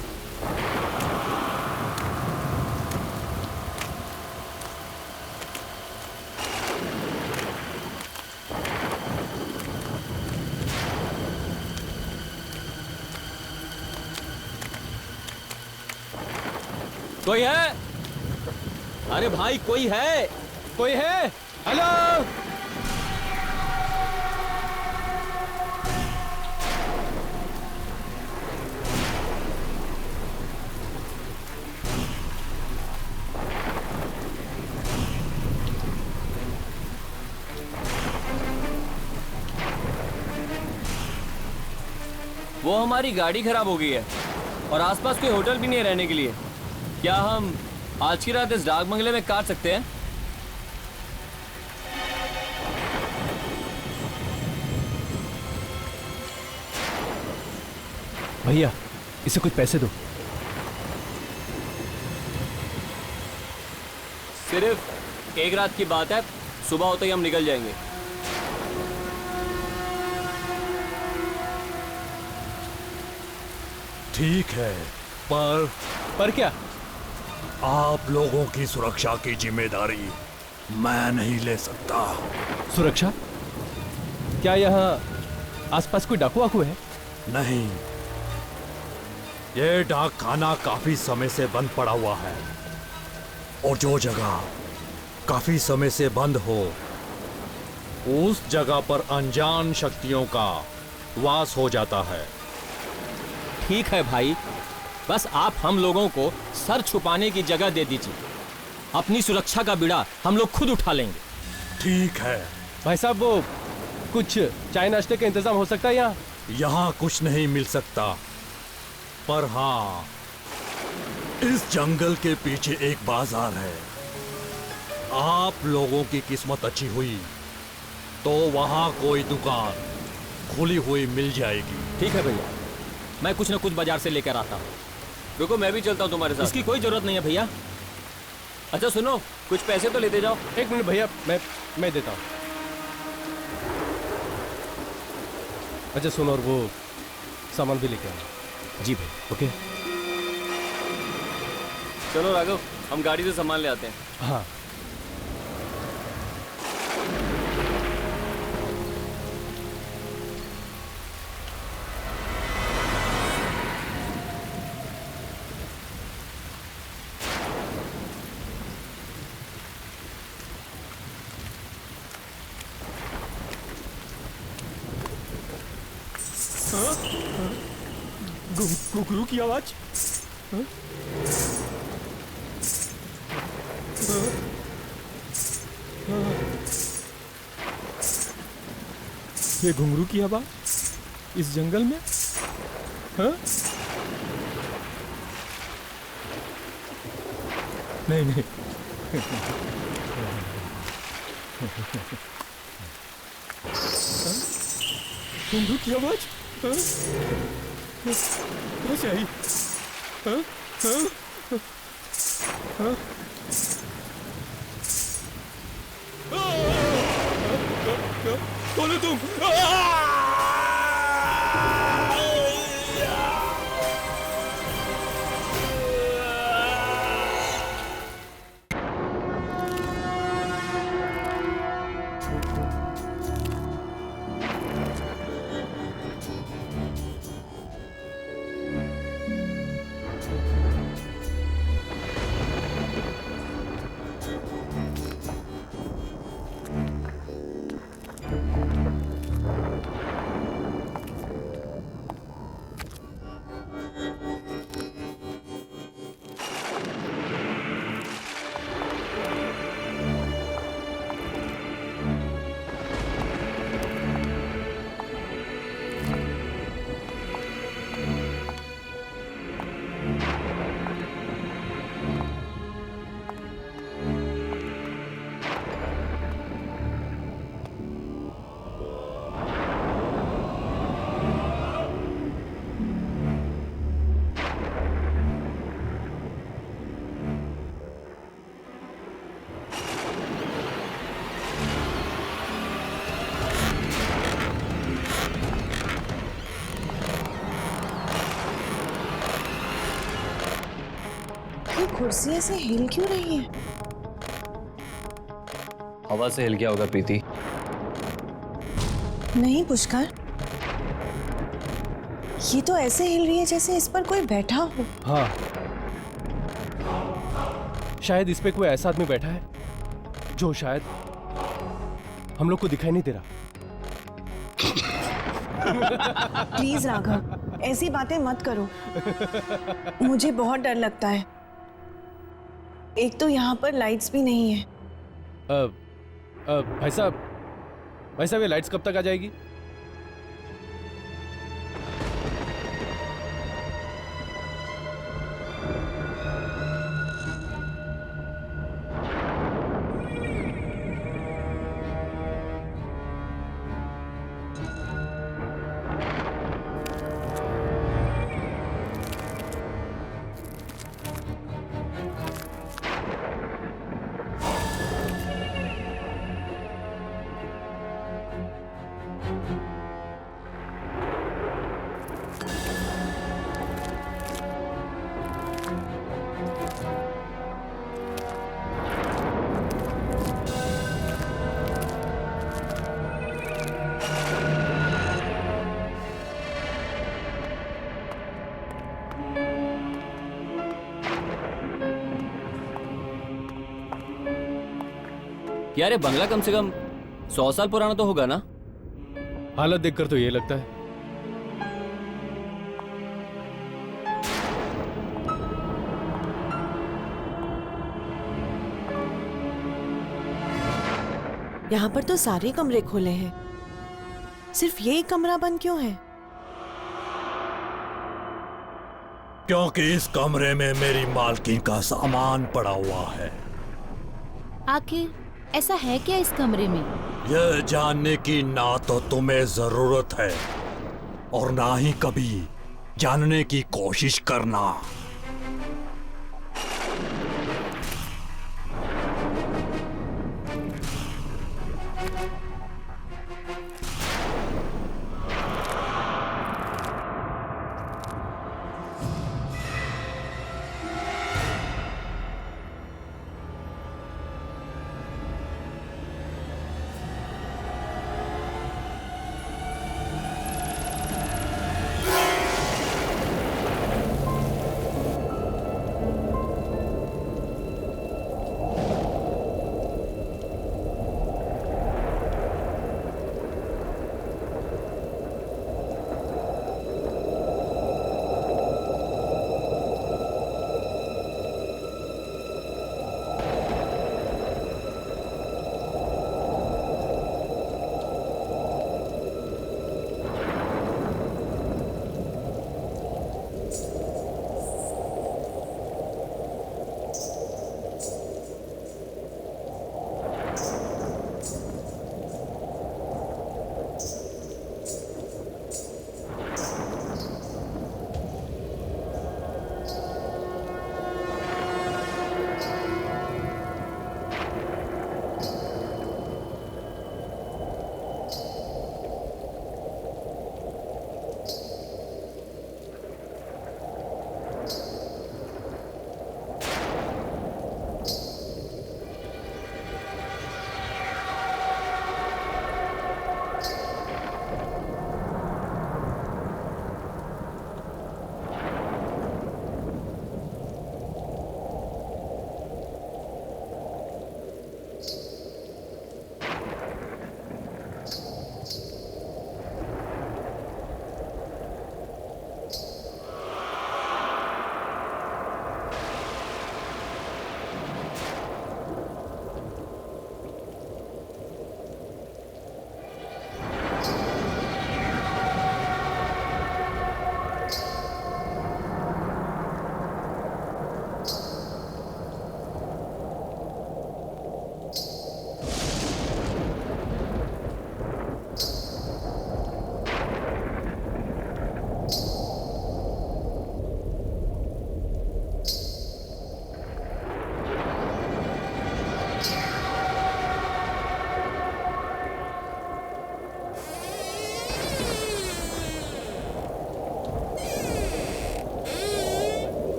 कोई है? अरे भाई कोई है? कोई है? हेलो? वो हमारी गाड़ी खराब हो गई है और आसपास कोई होटल भी नहीं है रहने के लिए। क्या हम आज की रात इस डाक बंगले में काट सकते हैं? भैया, इसे कुछ पैसे दो। सिर्फ एक रात की बात है, सुबह होते ही हम निकल जाएंगे। ठीक है, पर क्या? आप लोगों की सुरक्षा की जिम्मेदारी मैं नहीं ले सकता। सुरक्षा? क्या यहाँ आसपास कोई डाकू वाकू है? नहीं, ये डाक खाना काफी समय से बंद पड़ा हुआ है और जो जगह काफी समय से बंद हो उस जगह पर अनजान शक्तियों का वास हो जाता है। ठीक है भाई, बस आप हम लोगों को सर छुपाने की जगह दे दीजिए। अपनी सुरक्षा का बीड़ा हम लोग खुद उठा लेंगे। ठीक है भाई साहब, वो कुछ चाय नाश्ते का इंतजाम हो सकता है यहाँ? यहाँ कुछ नहीं मिल सकता, पर हाँ, इस जंगल के पीछे एक बाजार है। आप लोगों की किस्मत अच्छी हुई तो वहाँ कोई दुकान खुली हुई मिल जाएगी। ठीक है भैया, मैं कुछ ना कुछ बाजार से लेकर आता हूँ। रुको, मैं भी चलता हूँ तुम्हारे साथ। इसकी कोई जरूरत नहीं है भैया। अच्छा सुनो, कुछ पैसे तो लेते जाओ। एक मिनट भैया, मैं देता हूँ। अच्छा सुनो, और वो सामान भी लेके आना। जी भाई। ओके, चलो राघव, हम गाड़ी से सामान ले आते हैं। हाँ। घुंघरू की आवाज? ये घुंघरू की आवाज? इस जंगल में? हाँ? नहीं नहीं। बंदूक की आवाज? कहाँ से आई? हाँ? हाँ? हाँ? कौन है तुम? कुर्सी ऐसे हिल क्यों रही है? हवा से हिल गया होगा प्रीति। नहीं पुष्कर, ये तो ऐसे हिल रही है जैसे इस पर कोई बैठा हो। हाँ, शायद इस पे कोई ऐसा आदमी बैठा है जो शायद हम लोग को दिखाई नहीं दे रहा। प्लीज राघव, ऐसी बातें मत करो। मुझे बहुत डर लगता है। एक तो यहाँ पर लाइट्स भी नहीं है। भाई साहब ये लाइट्स कब तक आ जाएगी? यार ये बंगला कम से कम 100 साल पुराना तो होगा ना? हालत देखकर तो ये लगता है। यहाँ पर तो सारे कमरे खुले हैं, सिर्फ ये कमरा बंद क्यों है? क्योंकि इस कमरे में मेरी मालकिन का सामान पड़ा हुआ है। आखिर ऐसा है क्या इस कमरे में? यह जानने की ना तो तुम्हें जरूरत है और ना ही कभी जानने की कोशिश करना।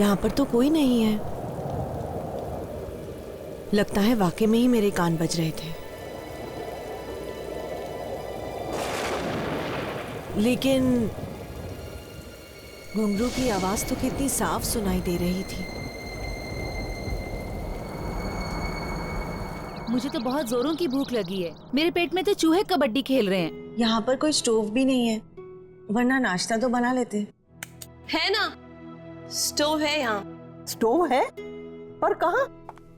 यहाँ पर तो कोई नहीं है। लगता है वाकई में ही मेरे कान बज रहे थे। लेकिन घुंघरू की आवाज तो कितनी साफ सुनाई दे रही थी। मुझे तो बहुत जोरों की भूख लगी है। मेरे पेट में तो चूहे कबड्डी खेल रहे हैं। यहाँ पर कोई स्टोव भी नहीं है, वरना नाश्ता तो बना लेते। है ना, स्टोव है यहाँ। स्टोव है? पर कहाँ?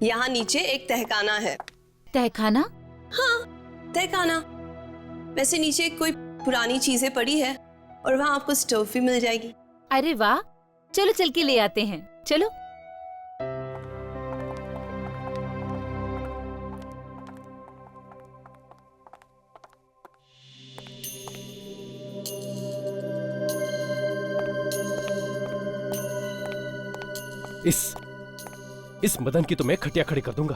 यहाँ नीचे एक तहखाना है। तहखाना? हाँ, तहखाना। वैसे नीचे कोई पुरानी चीजें पड़ी है और वहाँ आपको स्टोव भी मिल जाएगी। अरे वाह, चलो चल के ले आते हैं। चलो। इस मदन की तो मैं खटिया खड़ी कर दूंगा।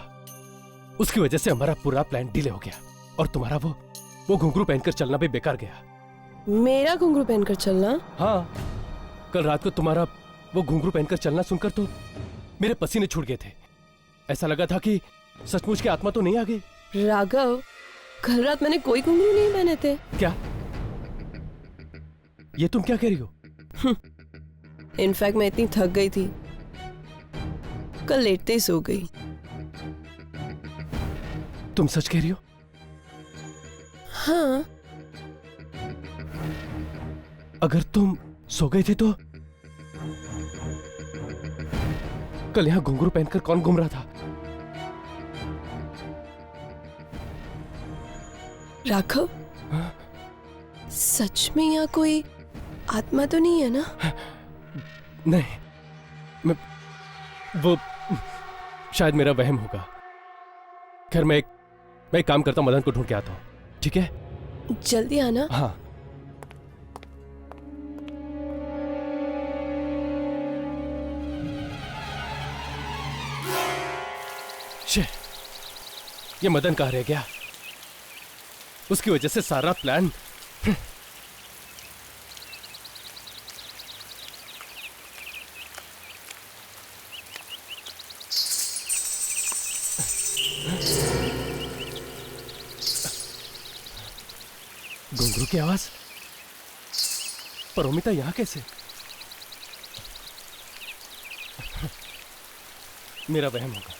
उसकी वजह से हमारा पूरा प्लान डिले हो गया और तुम्हारा वो घुंघरू पहनकर चलना भी बेकार गया। मेरा घुंघरू पहनकर चलना? हाँ, कल रात को तुम्हारा वो घुंघरू पहनकर चलना सुनकर तो मेरे पसीने छूट गए थे। ऐसा लगा था कि सचमुच की आत्मा तो नहीं आ गई। राघव, कल रात मैंने कोई घुंघरू नहीं पहने थे। क्या? ये तुम क्या कह रही हो? इनफैक्ट मैं इतनी थक गई थी, कल लेटते ही सो गई। तुम सच कह रही हो? हाँ। अगर तुम सो गए थे तो कल यहाँ घुंघरू पहनकर कौन घूम रहा था? राघव, सच में यहाँ कोई आत्मा तो नहीं है ना? नहीं, वो शायद मेरा वहम होगा। खैर मैं एक काम करता हूं, मदन को ढूंढ के आता हूं, ठीक है? जल्दी आना। हाँ। शे, ये मदन कहाँ रह गया? उसकी वजह से सारा प्लान। घुंघरू की आवाज? परोमिता यहां कैसे? मेरा वहम होगा।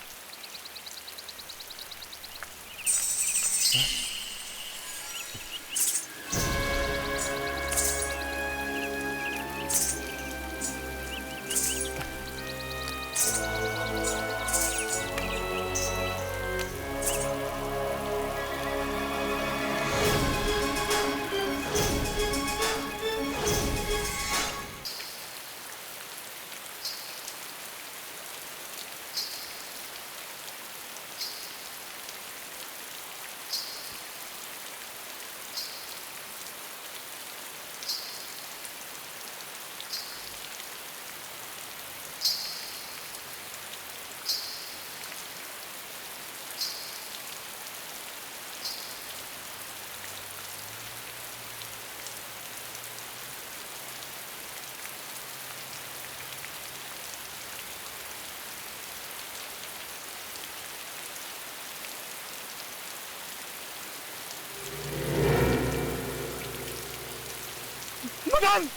मदन!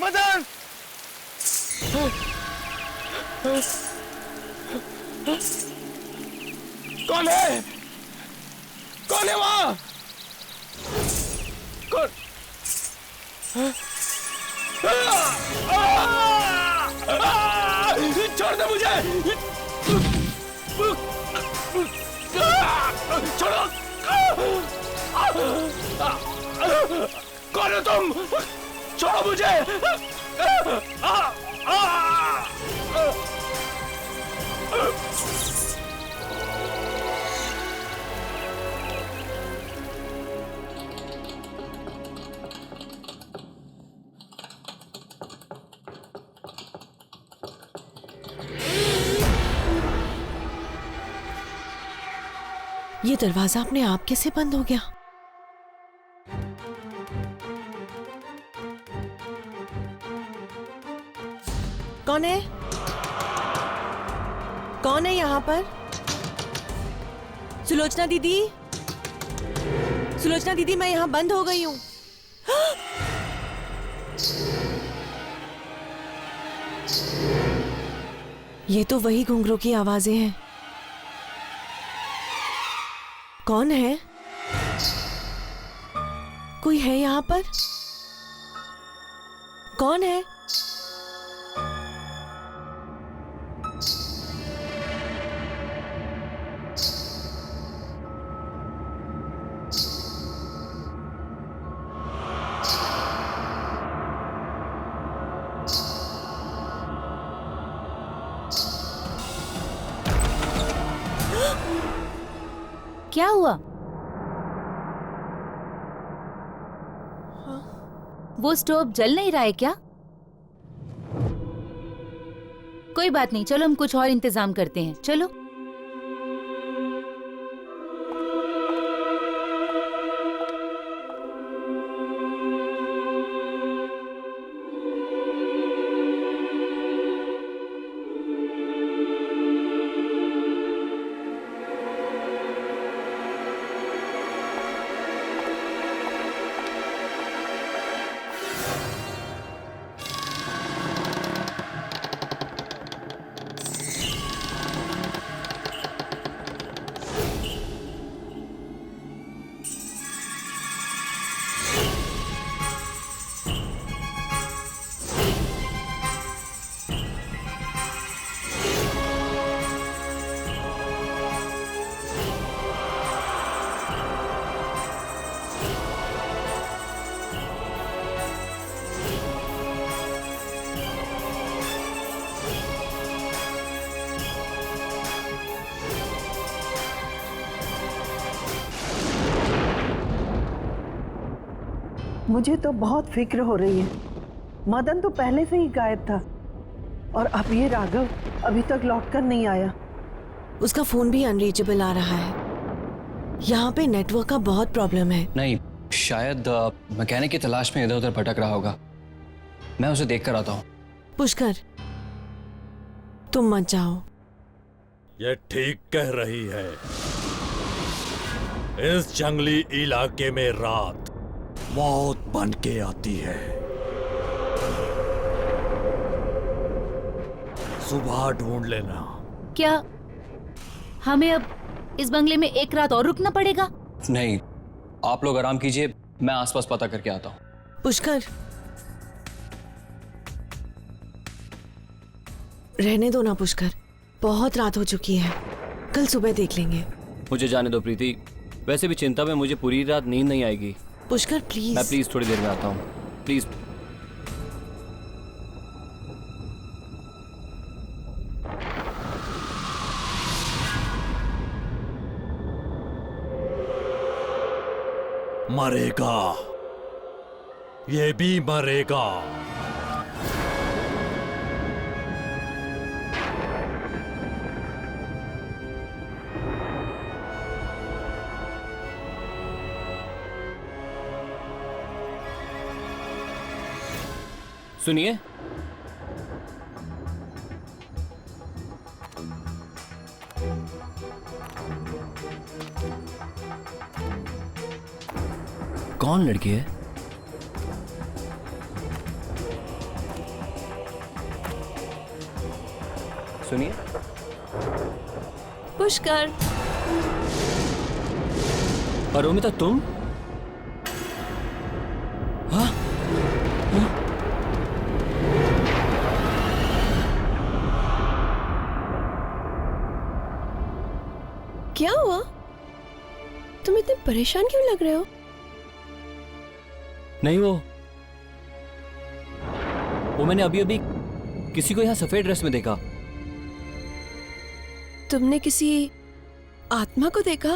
मदन! कौन है? कौन है वहां? कौन? छोड़ दे मुझे! छोड़ो! कौन हो तुम? छोड़ो मुझे! ये दरवाजा अपने आप कैसे बंद हो गया? कौन है? कौन है यहाँ पर? सुलोचना दीदी, सुलोचना दीदी, मैं यहाँ बंद हो गई हूँ। ये तो वही घुंघरू की आवाजें हैं। कौन है? कोई है यहाँ पर? कौन है? क्या हुआ? वो स्टोव जल नहीं रहा है क्या? कोई बात नहीं, चलो हम कुछ और इंतजाम करते हैं। चलो। मुझे तो बहुत फिक्र हो रही है। मदन तो पहले से ही गायब था और अब ये राघव अभी तक लौट कर नहीं आया। उसका फोन भी अनरीचेबल आ रहा है। यहाँ पे नेटवर्क का बहुत प्रॉब्लम है। नहीं, शायद मैकेनिक की तलाश में इधर उधर भटक रहा होगा। मैं उसे देख कर आता हूँ। पुष्कर, तुम मत जाओ। ये ठीक कह रही है। इस जंगली इलाके में रात मौत बन के आती है। सुबह ढूंढ लेना। क्या हमें अब इस बंगले में एक रात और रुकना पड़ेगा? नहीं, आप लोग आराम कीजिए, मैं आसपास पता करके आता हूँ। पुष्कर, रहने दो ना पुष्कर, बहुत रात हो चुकी है, कल सुबह देख लेंगे। मुझे जाने दो प्रीति, वैसे भी चिंता में मुझे पूरी रात नींद नहीं आएगी। पुष्कर प्लीज। मैं प्लीज थोड़ी देर में आता हूँ, प्लीज। मरेगा, ये भी मरेगा। सुनिए, कौन लड़की है? सुनिए। पुष्कर। अरोमिता तुम? हाँ? क्या हुआ? तुम इतने परेशान क्यों लग रहे हो? नहीं, वो मैंने अभी अभी किसी को यहाँ सफेद ड्रेस में देखा। तुमने किसी आत्मा को देखा?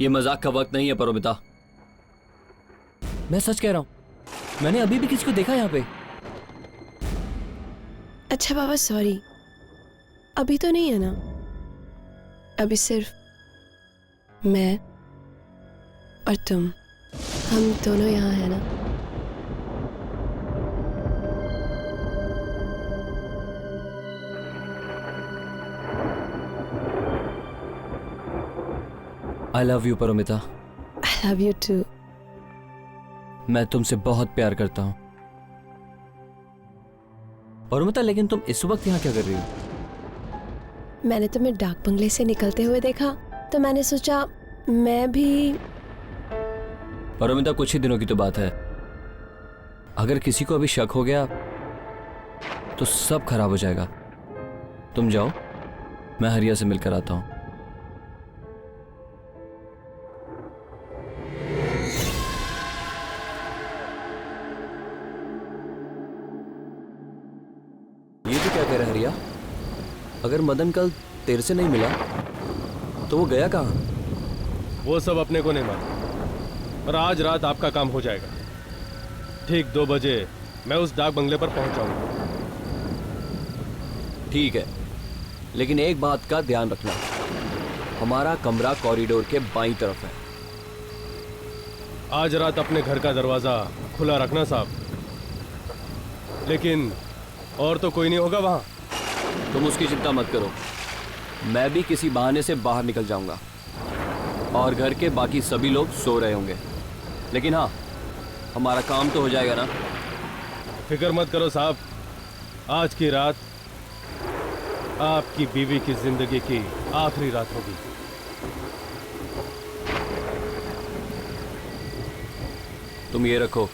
ये मजाक का वक्त नहीं है परोमिता, मैं सच कह रहा हूं। मैंने अभी भी किसी को देखा यहाँ पे। अच्छा बाबा सॉरी, अभी तो नहीं है ना? अभी सिर्फ मैं और तुम, हम दोनों यहाँ है ना? I love you Paromita. I love you too. मैं तुमसे बहुत प्यार करता हूं परोमिता, लेकिन तुम इस वक्त यहाँ क्या कर रही हो? मैंने तुम्हें डाक बंगले से निकलते हुए देखा तो मैंने सोचा मैं भी। परोमिता कुछ ही दिनों की तो बात है, अगर किसी को अभी शक हो गया तो सब खराब हो जाएगा। तुम जाओ, मैं हरिया से मिलकर आता हूं। ये तो क्या कह रहा है हरिया? अगर मदन कल तेरे से नहीं मिला तो वो गया कहाँ? वो सब अपने को नहीं मालूम, पर आज रात आपका काम हो जाएगा। ठीक 2 बजे मैं उस डाक बंगले पर पहुंच जाऊंगा। ठीक है, लेकिन एक बात का ध्यान रखना, हमारा कमरा कॉरिडोर के बाईं तरफ है। आज रात अपने घर का दरवाजा खुला रखना साहब, लेकिन और तो कोई नहीं होगा वहां। तुम उसकी चिंता मत करो, मैं भी किसी बहाने से बाहर निकल जाऊंगा और घर के बाकी सभी लोग सो रहे होंगे, लेकिन हाँ, हमारा काम तो हो जाएगा ना। फिक्र मत करो साहब, आज की रात आपकी बीवी की जिंदगी की आखिरी रात होगी। तुम ये रखो।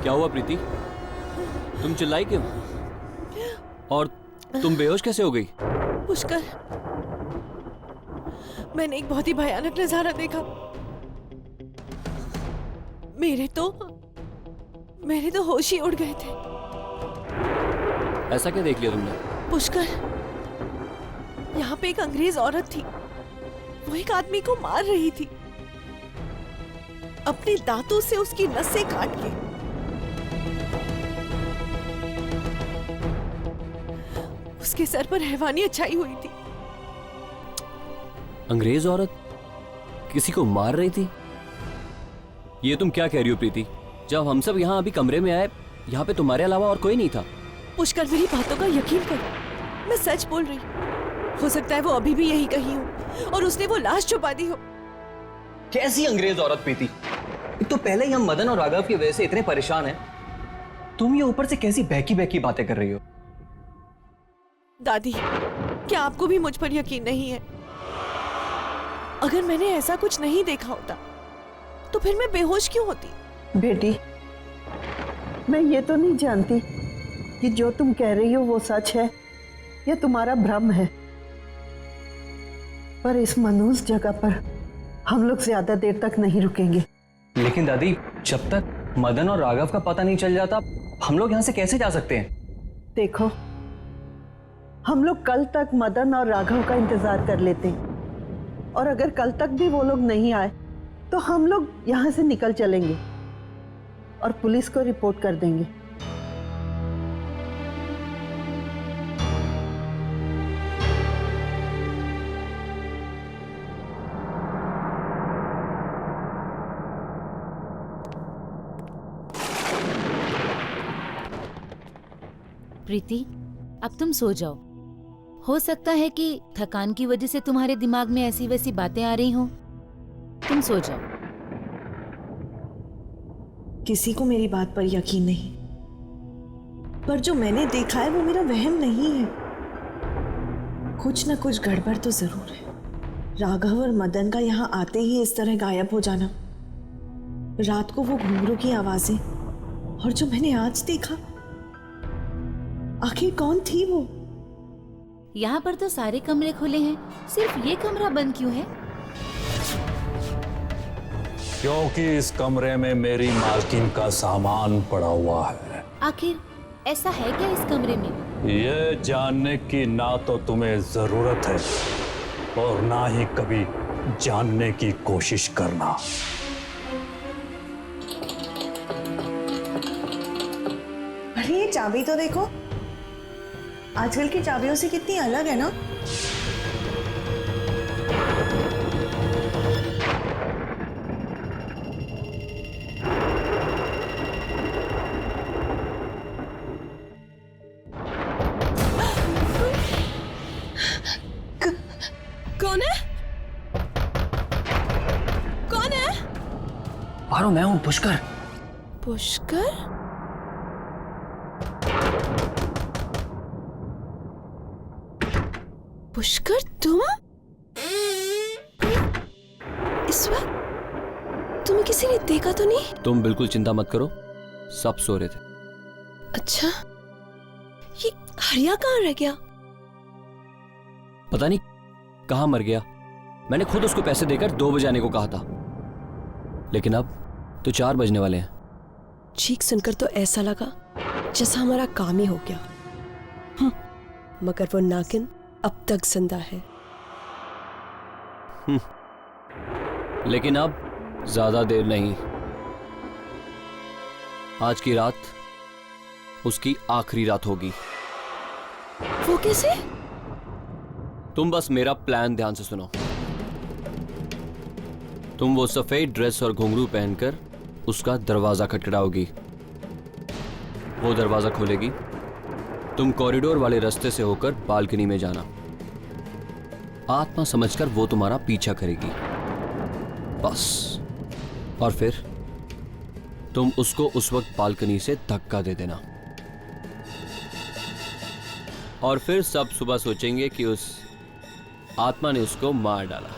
क्या हुआ प्रीति? तुम चिल्लाई क्यों? और तुम बेहोश कैसे हो गई? पुष्कर, मैंने एक बहुत ही भयानक नजारा देखा। मेरे तो होश ही उड़ गए थे। ऐसा क्या देख लिया तुमने? पुष्कर, यहाँ पे एक अंग्रेज औरत थी। वो एक आदमी को मार रही थी, अपने दांतों से उसकी नसें काट के। उसके सर पर हैवानियत छाई हुई थी। अंग्रेज औरत किसी को मार रही थी? ये तुम क्या कह रही हो प्रीति? जब हम सब यहाँ अभी कमरे में आए, यहाँ पे तुम्हारे अलावा और कोई नहीं था। पुष्कर, मेरी बातों का यकीन कर, मैं सच बोल रही। हो सकता है वो अभी भी यही कहीं हो और उसने वो लाश छुपा दी हो। कैसी अंग्रेज औरत प्रीति? एक तो पहले ही हम मदन और राघव की वजह से इतने परेशान हैं, तुम ये ऊपर से कैसी बहकी बहकी बातें कर रही हो? दादी, क्या आपको भी मुझ पर यकीन नहीं है? अगर मैंने ऐसा कुछ नहीं देखा होता तो फिर मैं बेहोश क्यों होती? बेटी, मैं ये तो नहीं जानती कि जो तुम कह रही हो वो सच है या तुम्हारा भ्रम है, पर इस मनहूस जगह पर हम लोग ज्यादा देर तक नहीं रुकेंगे। लेकिन दादी, जब तक मदन और राघव का पता नहीं चल जाता, हम लोग यहाँ से कैसे जा सकते हैं? देखो, हम लोग कल तक मदन और राघव का इंतजार कर लेते हैं, और अगर कल तक भी वो लोग नहीं आए तो हम लोग यहाँ से निकल चलेंगे और पुलिस को रिपोर्ट कर देंगे। प्रीति, अब तुम सो जाओ। हो सकता है कि थकान की वजह से तुम्हारे दिमाग में ऐसी वैसी बातें आ रही हों। तुम सो जाओ। किसी को मेरी बात पर यकीन नहीं, पर जो मैंने देखा है वो मेरा वहम नहीं है। कुछ ना कुछ गड़बड़ तो जरूर है। राघव और मदन का यहाँ आते ही इस तरह गायब हो जाना, रात को वो घुंघरू की आवाजें, और जो मैंने आज देखा, आखिर कौन थी वो? यहाँ पर तो सारे कमरे खुले हैं, सिर्फ ये कमरा बंद क्यों है? क्योंकि इस कमरे में मेरी मालकिन का सामान पड़ा हुआ है। आखिर ऐसा है क्या इस कमरे में? ये जानने की ना तो तुम्हें जरूरत है और ना ही कभी जानने की कोशिश करना। अरे ये चाबी तो देखो, आजकल की चाबियों से कितनी अलग है ना। कौन है? कौन है? पारो, मैं हूं पुष्कर। पुष्कर? पुष्कर, तुम? इस वक्त तुम्हें किसी ने देखा तो नहीं? तुम बिल्कुल चिंता मत करो, सब सो रहे थे। अच्छा, ये हरिया कहाँ रह गया? पता नहीं कहां मर गया। मैंने खुद उसको पैसे देकर 2 बजे आने को कहा था, लेकिन अब तो 4 बजने वाले हैं। चीख सुनकर तो ऐसा लगा जैसा हमारा काम ही हो गया। मगर वो नागिन अब तक जिंदा है। लेकिन अब ज्यादा देर नहीं। आज की रात उसकी आखिरी रात होगी। वो कैसे? तुम बस मेरा प्लान ध्यान से सुनो। तुम वो सफेद ड्रेस और घुंघरू पहनकर उसका दरवाजा खटखटाओगी। वो दरवाजा खोलेगी, तुम कॉरिडोर वाले रास्ते से होकर बालकनी में जाना। आत्मा समझकर वो तुम्हारा पीछा करेगी, बस। और फिर तुम उसको उस वक्त बालकनी से धक्का दे देना। और फिर सब सुबह सोचेंगे कि उस आत्मा ने उसको मार डाला।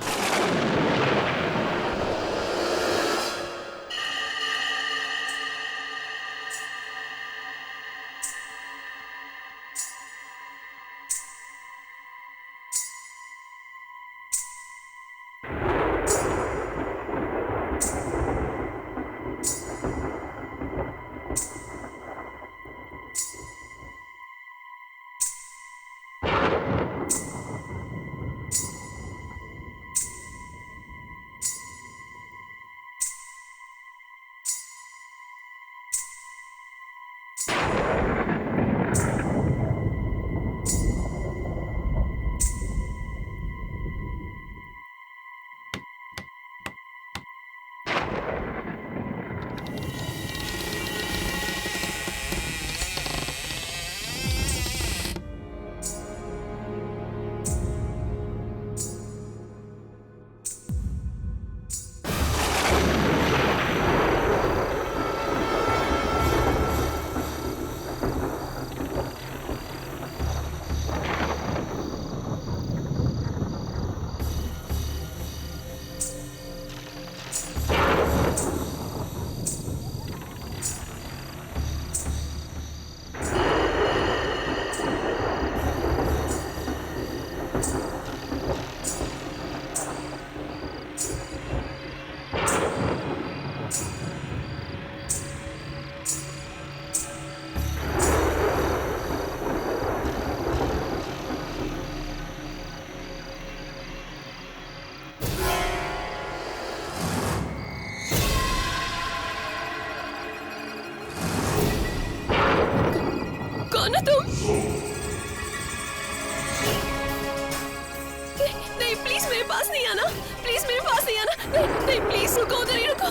नहीं प्लीज मेरे पास नहीं आना, प्लीज मेरे पास नहीं आना, नहीं नहीं प्लीज रुको, उधर ही रुको,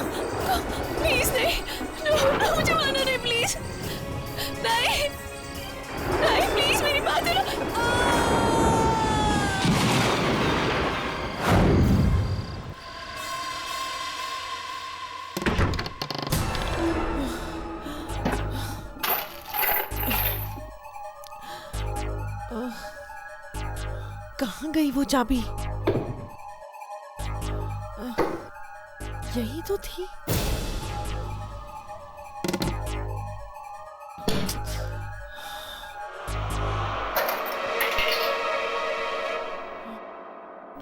प्लीज नहीं, मुझे मारना नहीं प्लीज, नहीं नहीं प्लीज मेरी बात कहाँ गई वो चाबी? यही तो थी।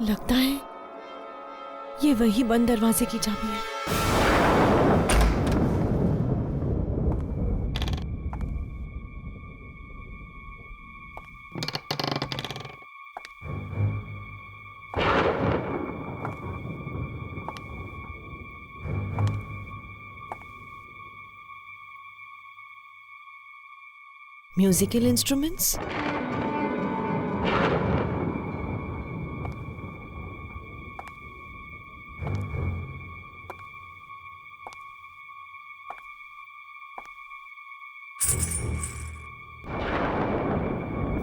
लगता है ये वही बंद दरवाजे की चाबी है। म्यूजिकल इंस्ट्रूमेंट्स,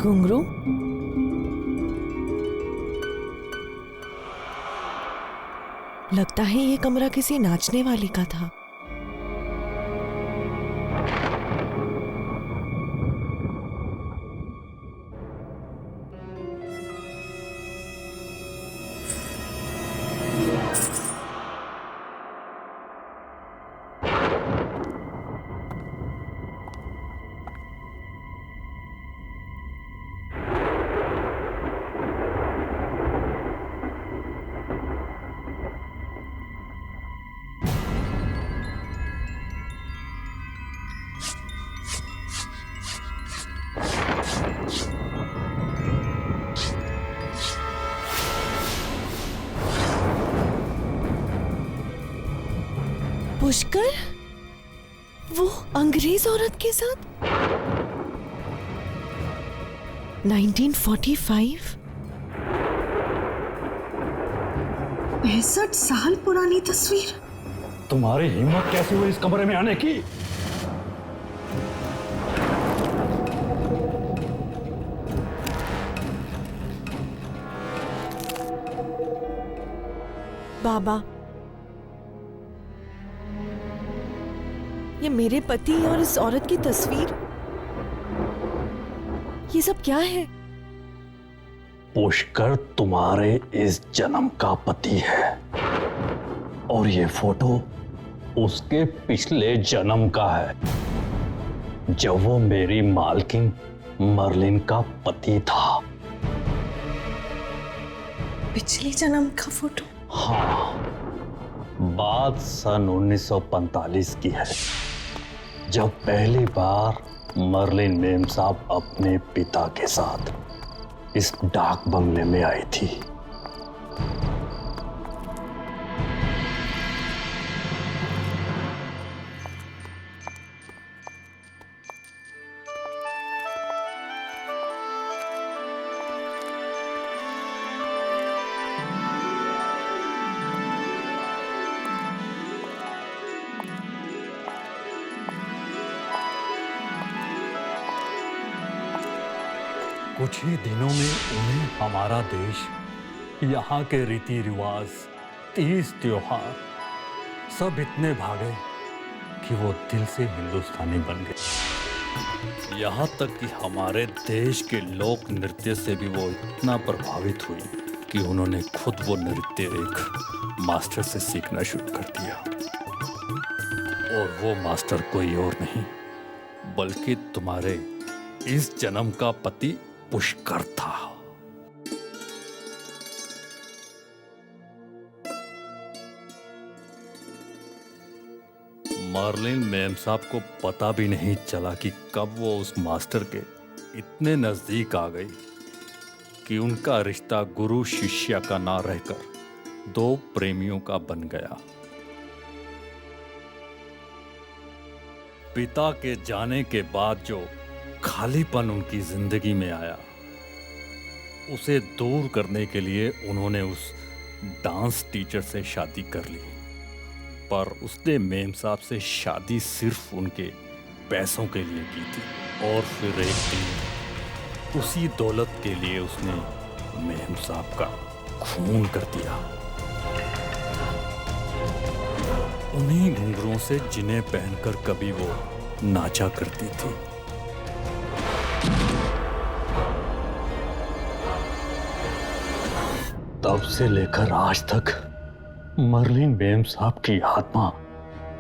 घुंघरू, लगता है ये कमरा किसी नाचने वाली का था। पुष्कर, वो अंग्रेज औरत के साथ 1945? 65 साल पुरानी तस्वीर। तुम्हारी हिम्मत कैसे हुई इस कमरे में आने की? बाबा, ये मेरे पति और इस औरत की तस्वीर, ये सब क्या है? पुष्कर तुम्हारे इस जन्म का पति है और ये फोटो उसके पिछले जन्म का है, जब वो मेरी मालकिन मर्लिन का पति था। पिछले जन्म का फोटो? हाँ, बात सन 1945 की है, जब पहली बार मर्लिन मेम साहब अपने पिता के साथ इस डाक बंगले में आई थी। कुछ ही दिनों में उन्हें हमारा देश, यहाँ के रीति रिवाज, तीज त्योहार सब इतने भागे कि वो दिल से हिंदुस्तानी बन गए। यहाँ तक कि हमारे देश के लोक नृत्य से भी वो इतना प्रभावित हुई कि उन्होंने खुद वो नृत्य एक मास्टर से सीखना शुरू कर दिया। और वो मास्टर कोई और नहीं बल्कि तुम्हारे इस जन्म का पति पुष्कर था। मर्लिन मेम साहब को पता भी नहीं चला कि कब वो उस मास्टर के इतने नजदीक आ गई कि उनका रिश्ता गुरु शिष्य का ना रहकर दो प्रेमियों का बन गया। पिता के जाने के बाद जो खालीपन उनकी जिंदगी में आया, उसे दूर करने के लिए उन्होंने उस डांस टीचर से शादी कर ली। पर उसने मेम साहब से शादी सिर्फ उनके पैसों के लिए की थी। और फिर एक दिन उसी दौलत के लिए उसने मेम साहब का खून कर दिया। उन्हीं घुंघरुओं से जिन्हें पहनकर कभी वो नाचा करती थी। तब से लेकर आज तक मर्लिन मेम साहब की आत्मा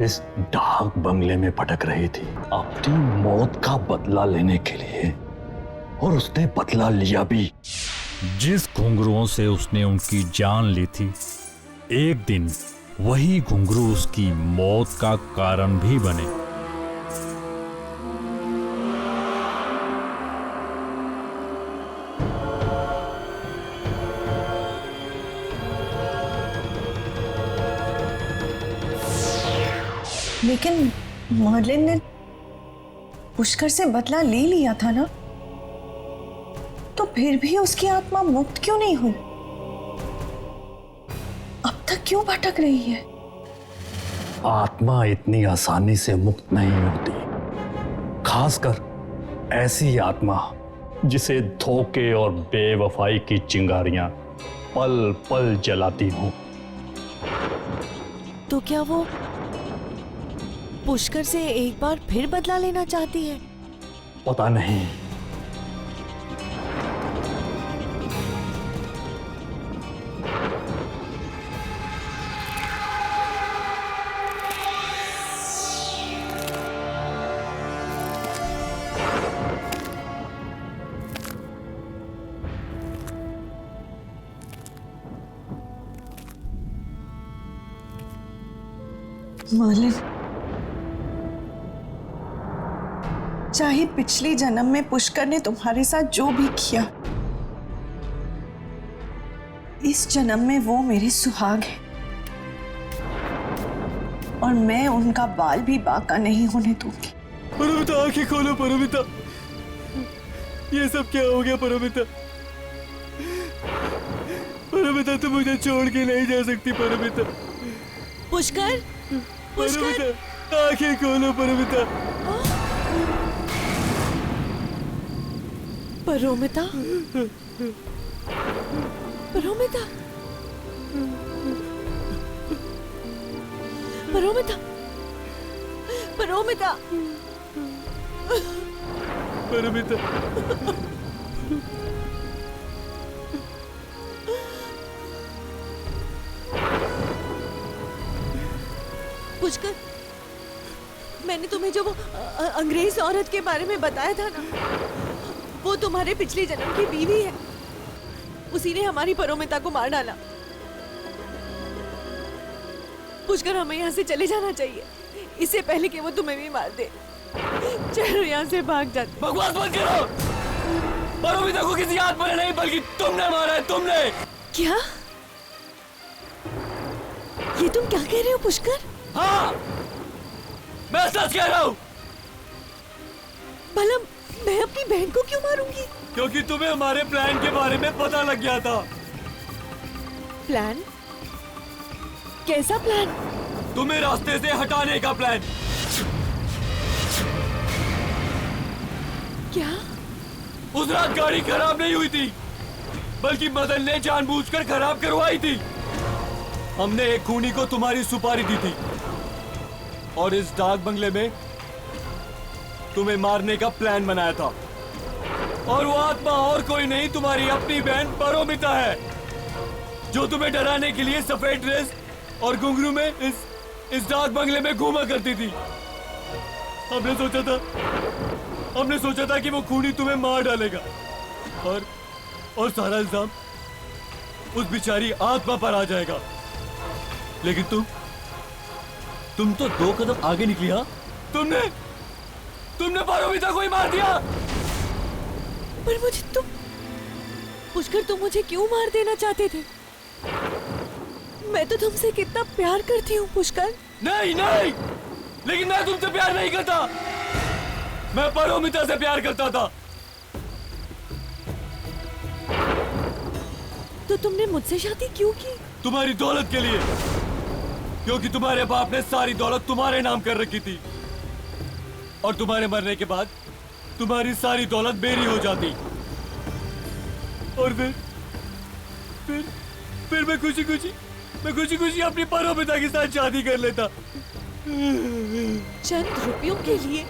इस डाक बंगले में भटक रही थी, अपनी मौत का बदला लेने के लिए। और उसने बदला लिया भी। जिस घुंघरुओं से उसने उनकी जान ली थी, एक दिन वही घुंघरू उसकी मौत का कारण भी बने। लेकिन मर्लिन ने पुष्कर से बदला ले लिया था ना, तो फिर भी उसकी आत्मा मुक्त क्यों नहीं हुई? अब तक क्यों भटक रही है? आत्मा इतनी आसानी से मुक्त नहीं होती, खासकर ऐसी आत्मा जिसे धोखे और बेवफाई की चिंगारियां पल पल जलाती हों। तो क्या वो पुष्कर से एक बार फिर बदला लेना चाहती है? पता नहीं। मर्लिन, चाहे पिछले जन्म में पुष्कर ने तुम्हारे साथ जो भी किया, इस जन्म में वो मेरे सुहाग है और मैं उनका बाल भी बाका नहीं होने दूंगी। परमिता, आंखें खोलो परमिता। ये सब क्या हो गया परमिता? परमिता, तुम मुझे छोड़ के नहीं जा सकती परमिता। पुष्कर, परमिता, आंखें खोलो परमिता। परोमिता, परोमिता, परोमिता, परोमिता, परमिता। पुष्कर, मैंने तुम्हें जो वो अंग्रेज औरत के बारे में बताया था ना, वो तुम्हारे पिछले जन्म की बीवी है। उसी ने हमारी परोमिता को मार डाला। पुष्कर, हमें यहाँ से चले जाना चाहिए, इससे पहले कि वो तुम्हें भी मार दे। चलो यहाँ से भाग जाते। बकवास बंद करो। परोमिता को किसी आत्मा ने नहीं, बल्कि तुमने मारा है, तुमने। क्या? ये तुम क्या कह रहे हो पुष्कर? हाँ, मैं सच कह रहा हूँ। भला मैं अपनी बहन को क्यों मारूंगी? क्योंकि तुम्हें हमारे प्लान के बारे में पता लग गया था। प्लान? कैसा प्लान? तुम्हें रास्ते से हटाने का प्लान। क्या? उस रात गाड़ी खराब नहीं हुई थी, बल्कि मदन ने जानबूझकर खराब करवाई थी। हमने एक खूनी को तुम्हारी सुपारी दी थी और इस डाक बंगले में तुम्हें मारने का प्लान बनाया था। और वो आत्मा और कोई नहीं, तुम्हारी अपनी बहन परोमिता है, जो तुम्हें डराने के लिए सफेद ड्रेस और घुंघरू में इस डाक बंगले में घूमा करती थी। हमने सोचा था कि वो खूनी तुम्हें मार डालेगा और सारा इल्जाम उस बेचारी आत्मा पर आ जाएगा। लेकिन तुम तो 2 कदम आगे निकली। हाँ, तुमने परोमिता को ही मार दिया। पर पुष्कर, तुम मुझे क्यों मार देना चाहते थे? मैं तो तुमसे कितना प्यार करती हूँ पुष्कर। नहीं, लेकिन मैं तुमसे प्यार नहीं करता। मैं पारोमिता से प्यार करता था। तो तुमने मुझसे शादी क्यों की? तुम्हारी दौलत के लिए, क्योंकि तुम्हारे बाप ने सारी दौलत तुम्हारे नाम कर रखी थी और तुम्हारे मरने के बाद तुम्हारी सारी दौलत मेरी हो जाती और फिर मैं खुशी खुशी अपनी पारोमिता के साथ शादी कर लेता। चंद रुपयों के लिए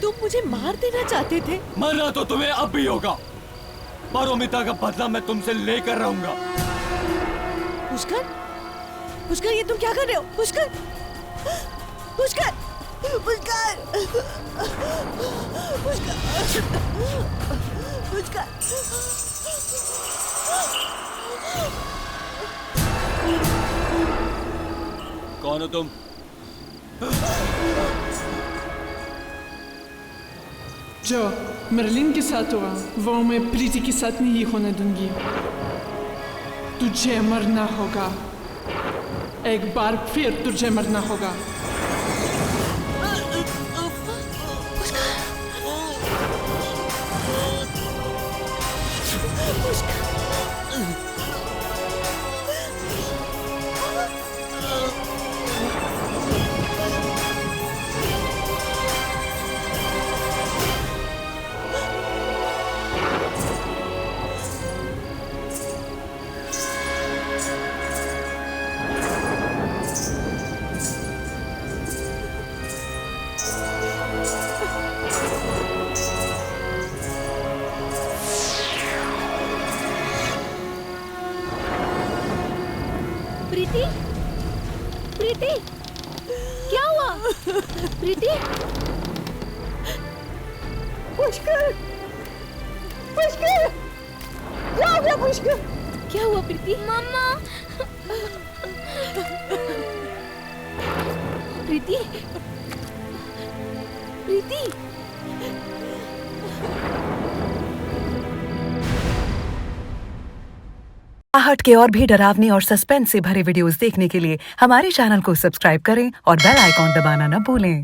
तुम मुझे मार देना चाहते थे। मरना तो तुम्हें अब भी होगा। पारोमिता का बदला मैं तुमसे लेकर रहूंगा। पुष्कर, पुष्कर, ये तुम क्या कर रहे हो? पुष्कर, पुष्कर, पुष्कर, पुष्कर, पुष्कर। कौन हो तुम? जो मर्लिन के साथ हुआ वो मैं प्रीति के साथ नहीं होने दूंगी। तुझे मरना होगा, एक बार फिर तुझे मरना होगा। प्रीति, प्रीति, क्या हुआ? प्रीति, पुष्कर, पुष्कर, क्या हो गया पुष्कर? क्या हुआ प्रीति? मम्मा, प्रीति, प्रीति। आहट के और भी डरावनी और सस्पेंस से भरे वीडियोस देखने के लिए हमारे चैनल को सब्सक्राइब करें और बेल आइकॉन दबाना न भूलें।